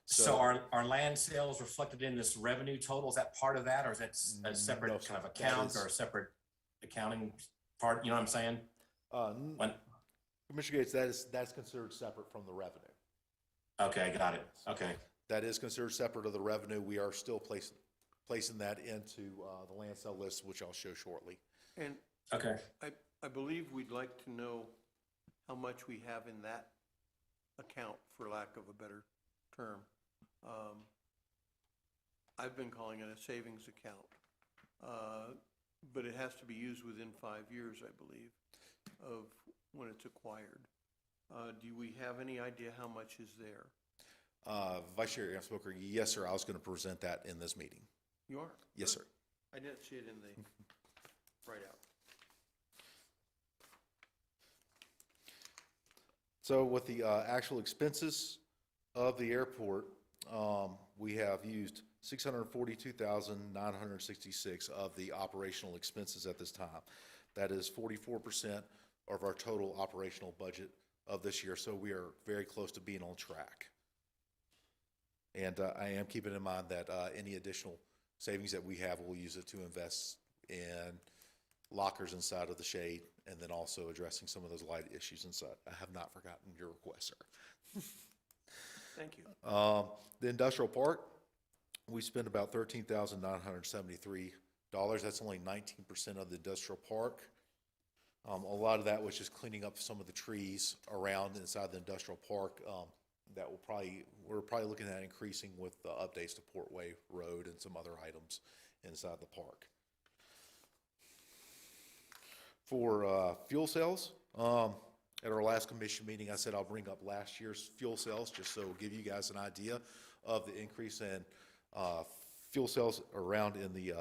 So are land sales reflected in this revenue total? Is that part of that, or is that a separate No, kind of that account is- or a separate accounting part? You know what I'm saying? When, Commissioner Gates, that's considered separate from the revenue. okay, got it. Okay. That is considered separate of the revenue. We are still placing that into the land sale list, which I'll show shortly. And Okay. I believe we'd like to know how much we have in that account, for lack of a better term. I've been calling it a savings account, but it has to be used within 5 years, I believe, of when it's acquired. Do we have any idea how much is there? Vice Chair Smoker, yes, sir. I was going to present that in this meeting. You are? Yes, Good. sir. I didn't see it in the write-out. So with the actual expenses of the airport, we have used $642,966 of the operational expenses at this time. That is 44% of our total operational budget of this year. So we are very close to being on track. And I am keeping in mind that any additional savings that we have, we'll use it to invest in lockers inside of the shade, and then also addressing some of those light issues inside. I have not forgotten your request, sir. Thank you. The industrial park, we spend about $13,973. That's only 19% of the industrial park. A lot of that was just cleaning up some of the trees around inside the industrial park. That we're probably looking at increasing with the updates to Portway Road and some other items inside the park. For fuel cells, at our last commission meeting, I said I'll bring up last year's fuel cells just so it'll give you guys an idea of the increase in fuel cells around in the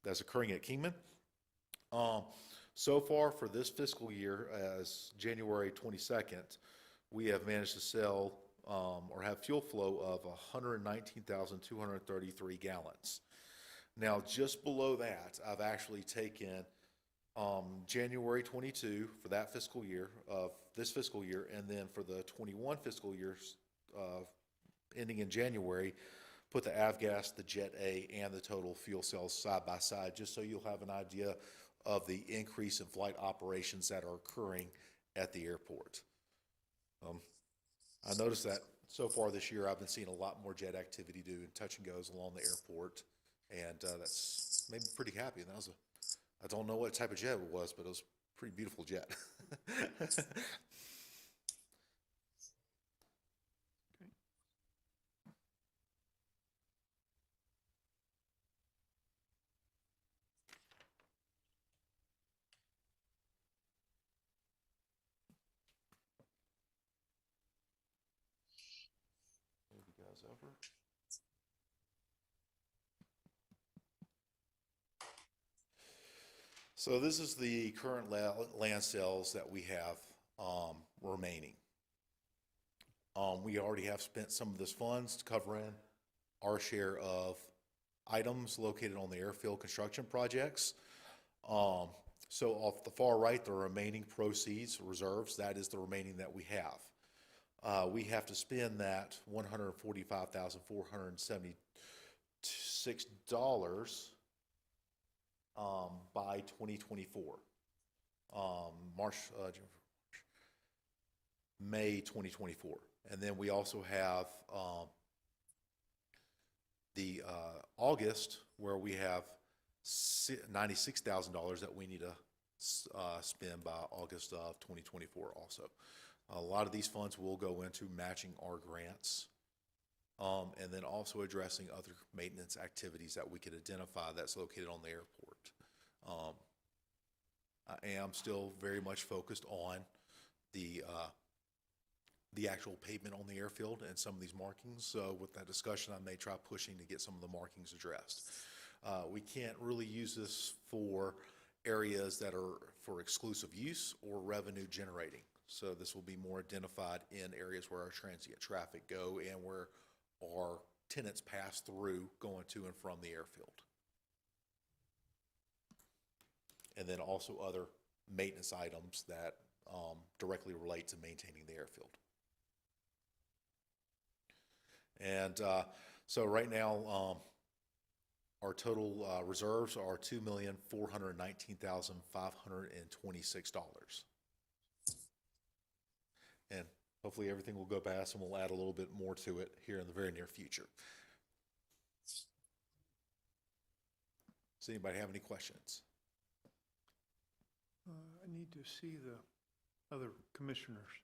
that's occurring at Kingman. So far for this fiscal year, as January 22nd, we have managed to sell, or have fuel flow of 119,233 gallons. Now, just below that, I've actually taken, January 22 for that fiscal year of this fiscal year, and then for the 21 fiscal years, ending in January, put the avgas, the Jet A, and the total fuel cells side by side, just so you'll have an idea of the increase in flight operations that are occurring at the airport. I noticed that so far this year, I've been seeing a lot more jet activity doing touch and goes along the airport, and that's made me pretty happy. And that was I don't know what type of jet it was, but it was a pretty beautiful jet. Move you guys over. So this is the current land sales that we have remaining. We already have spent some of this funds covering our share of items located on the airfield construction projects. So off the far right, the remaining proceeds, reserves, that is the remaining that we have. We have to spend that $145,476 by 2024, May 2024. And then we also have the August, where we have $96,000 that we need to spend by August of 2024 also. A lot of these funds will go into matching our grants, and then also addressing other maintenance activities that we could identify that's located on the airport. I am still very much focused on the actual pavement on the airfield and some of these markings. So with that discussion, I may try pushing to get some of the markings addressed. We can't really use this for areas that are for exclusive use or revenue generating. So this will be more identified in areas where our transient traffic go and where our tenants pass through going to and from the airfield. And then also other maintenance items that directly relate to maintaining the airfield. And so right now, our total reserves are $2,419,526. And hopefully everything will go past and we'll add a little bit more to it here in the very near future. Does anybody have any questions? I need to see the other commissioners.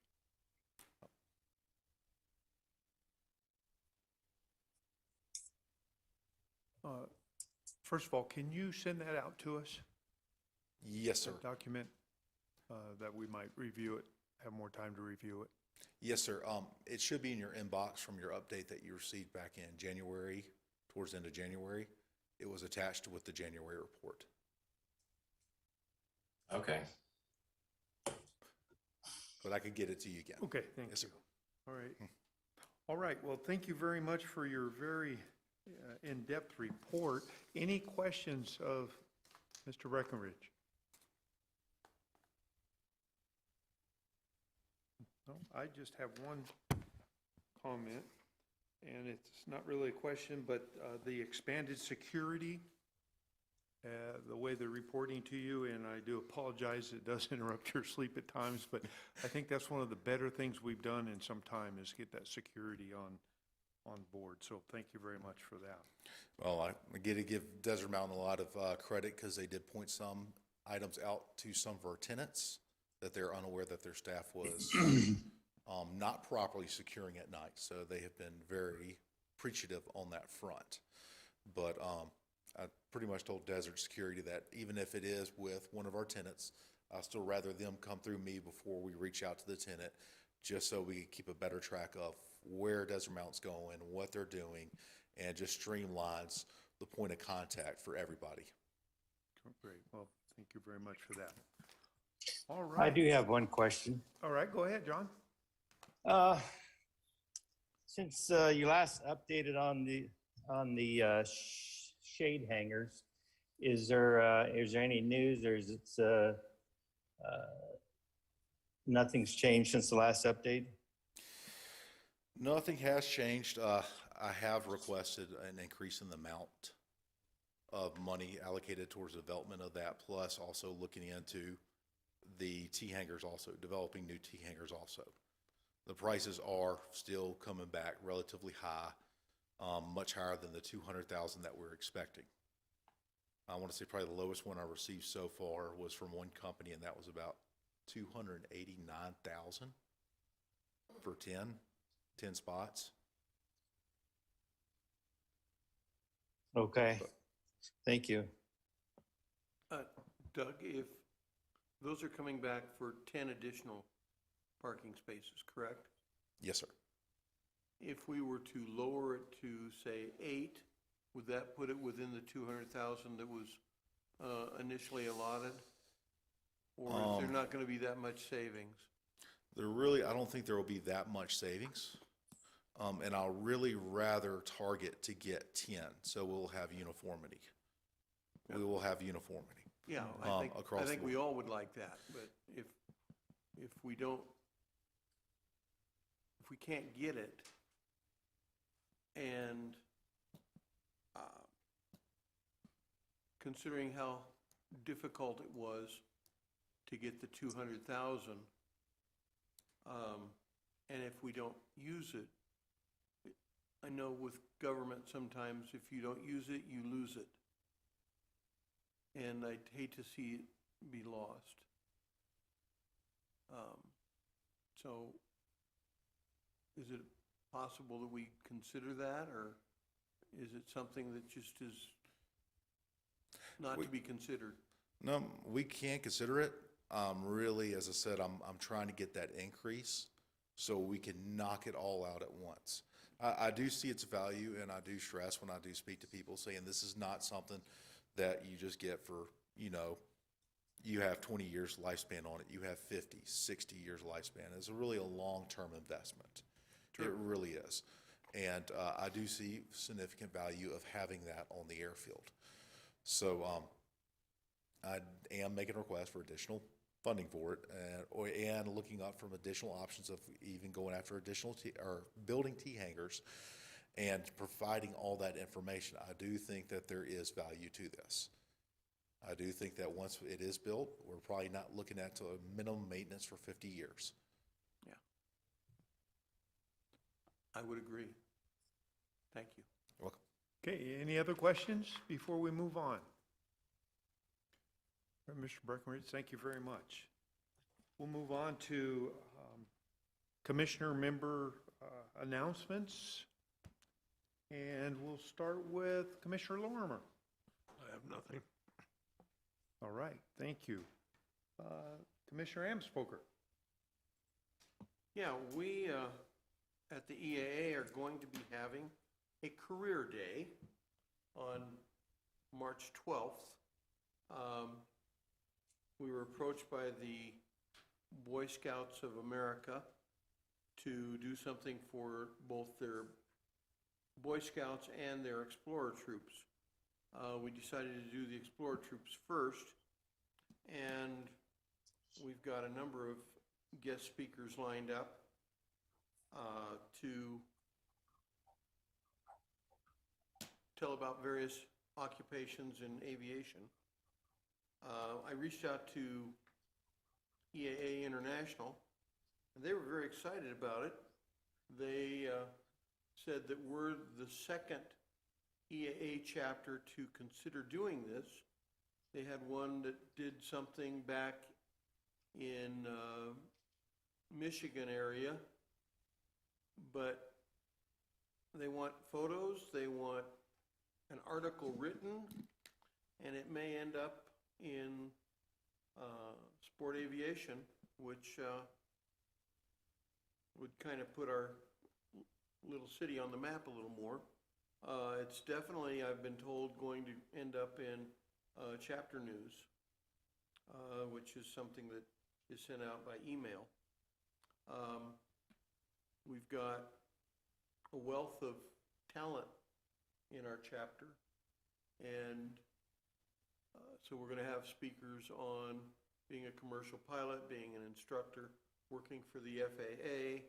First of all, can you send that out to us? Yes, sir. That document, that we might review it, have more time to review it? Yes, sir. It should be in your inbox from your update that you received back in January, towards the end of January. It was attached with the January report. Okay. But I could get it to you again. Okay, thank Yes, you. sir. All right. All right, well, thank you very much for your very in-depth report. Any questions of Mr. Breckenridge? No, I just have one comment, and it's not really a question, but the expanded security, the way they're reporting to you, and I do apologize, it does interrupt your sleep at times, but I think that's one of the better things we've done in some time is get that security on board. So thank you very much for that. Well, I get to give Desert Mountain a lot of credit because they did point some items out to some of our tenants that they're unaware that their staff was not properly securing at night. So they have been very appreciative on that front. But I pretty much told Desert Security that even if it is with one of our tenants, I'd still rather them come through me before we reach out to the tenant, just so we can keep a better track of where Desert Mountain's going, what they're doing, and just streamlines the point of contact for everybody. Great. Well, Thank you very much for that. All I right. do have one question. All right, go ahead, John. Since you last updated on the shade hangers, is there any news, or is it nothing's changed since the last update? Nothing has changed. I have requested an increase in the amount of money allocated towards development of that, plus also looking into the T-hangers also, developing new T-hangers also. The prices are still coming back relatively high, much higher than the 200,000 that we're expecting. I want to say probably the lowest one I received so far was from one company, and that was about 289,000 for 10 spots. Okay, thank you. Doug, if those are coming back for 10 additional parking spaces, correct? Yes, sir. If we were to lower it to, say, 8, would that put it within the 200,000 that was initially allotted? Or is there not going to be that much savings? I don't think there will be that much savings. And I'll really rather target to get 10, so we'll have uniformity. We will have uniformity. Yeah, across I the think we board. all would like that, but if we don't, if we can't get it, and considering how difficult it was to get the 200,000, and if we don't use it, I know with government sometimes if you don't use it, you lose it. And I'd hate to see it be lost. So is it possible that we consider that, or is it something that just is not to be considered? No, we can consider it. Really, as I said, I'm trying to get that increase so we can knock it all out at once. I do see its value, and I do stress when I do speak to people saying this is not something that you just get for, you have 20 years lifespan on it. You have 50, 60 years lifespan. It's really a long-term investment. It really is. And I do see significant value of having that on the airfield. So I am making a request for additional funding for it, and looking up from additional options of even going after additional or building T-hangers and providing all that information. I do think that there is value to this. I do think that once it is built, we're probably not looking at a minimum maintenance for 50 years. Yeah. I would agree. Thank you. You're welcome. Okay, any other questions before we move on? Mr. Breckenridge, thank you very much. We'll move on to commissioner member announcements. And we'll start with Commissioner Lorimer. I have nothing. All right, thank you. Commissioner Amspoker. Yeah, we at the EAA are going to be having a career day on March 12th. We were approached by the Boy Scouts of America to do something for both their Boy Scouts and their Explorer troops. We decided to do the Explorer troops first, and we've got a number of guest speakers lined up to tell about various occupations in aviation. I reached out to EAA International, and they were very excited about it. They said that we're the second EAA chapter to consider doing this. They had one that did something back in Michigan area, but they want photos, they want an article written, and it may end up in sport aviation, which would kind of put our little city on the map a little more. It's definitely, I've been told, going to end up in chapter news. which is something that is sent out by email. We've got a wealth of talent in our chapter, and so we're going to have speakers on being a commercial pilot, being an instructor, working for the FAA,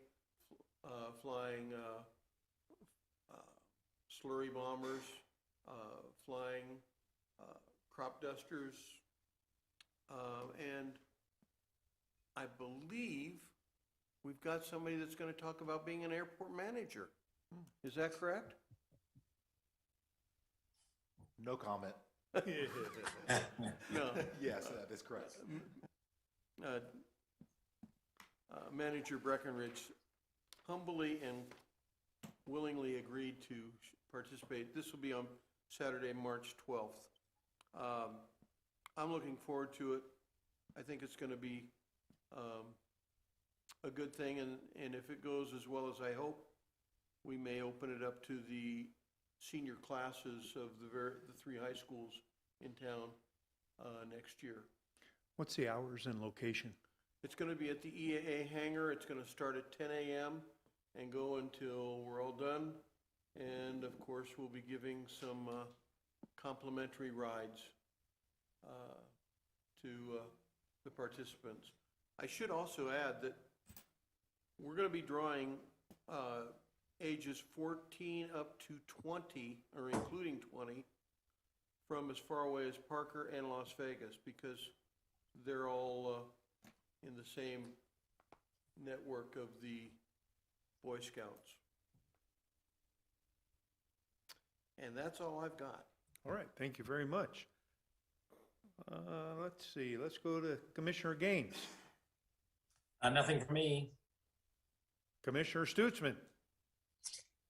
flying slurry bombers, flying crop dusters, and I believe we've got somebody that's going to talk about being an airport manager. Is that correct? No comment. No. Yes, that is correct. Manager Breckenridge humbly and willingly agreed to participate. This will be on Saturday, March 12th. I'm looking forward to it. I think it's going to be a good thing, and if it goes as well as I hope, we may open it up to the senior classes of the three high schools in town next year. What's the hours and location? It's going to be at the EAA hangar. It's going to start at 10 a.m. and go until we're all done. And of course, we'll be giving some complimentary rides to the participants. I should also add that we're going to be drawing ages 14 up to 20, or including 20, from as far away as Parker and Las Vegas, because they're all in the same network of the Boy Scouts. And that's all I've got. All right, thank you very much. Let's see, let's go to Commissioner Gaines. Nothing for me. Commissioner Stutzman.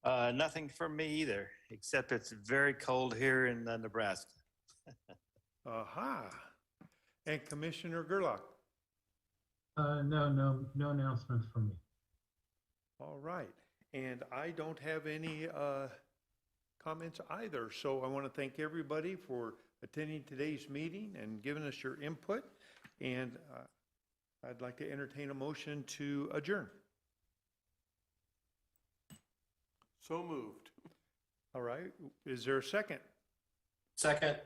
Nothing from me either, except it's very cold here in Nebraska. Aha. And Commissioner Gerlach. No announcements from me. All right, and I don't have any comments either, so I want to thank everybody for attending today's meeting and giving us your input, and I'd like to entertain a motion to adjourn. So moved. All right, is there a second? Second.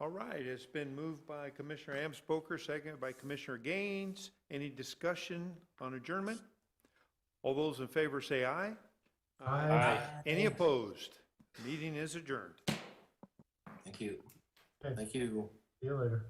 All right, it's been moved by Commissioner Amspoker, seconded by Commissioner Gaines. Any discussion on adjournment? All those in favor say aye. Aye. Any opposed? Meeting is adjourned. Thank you. Okay. Thank you. See you later.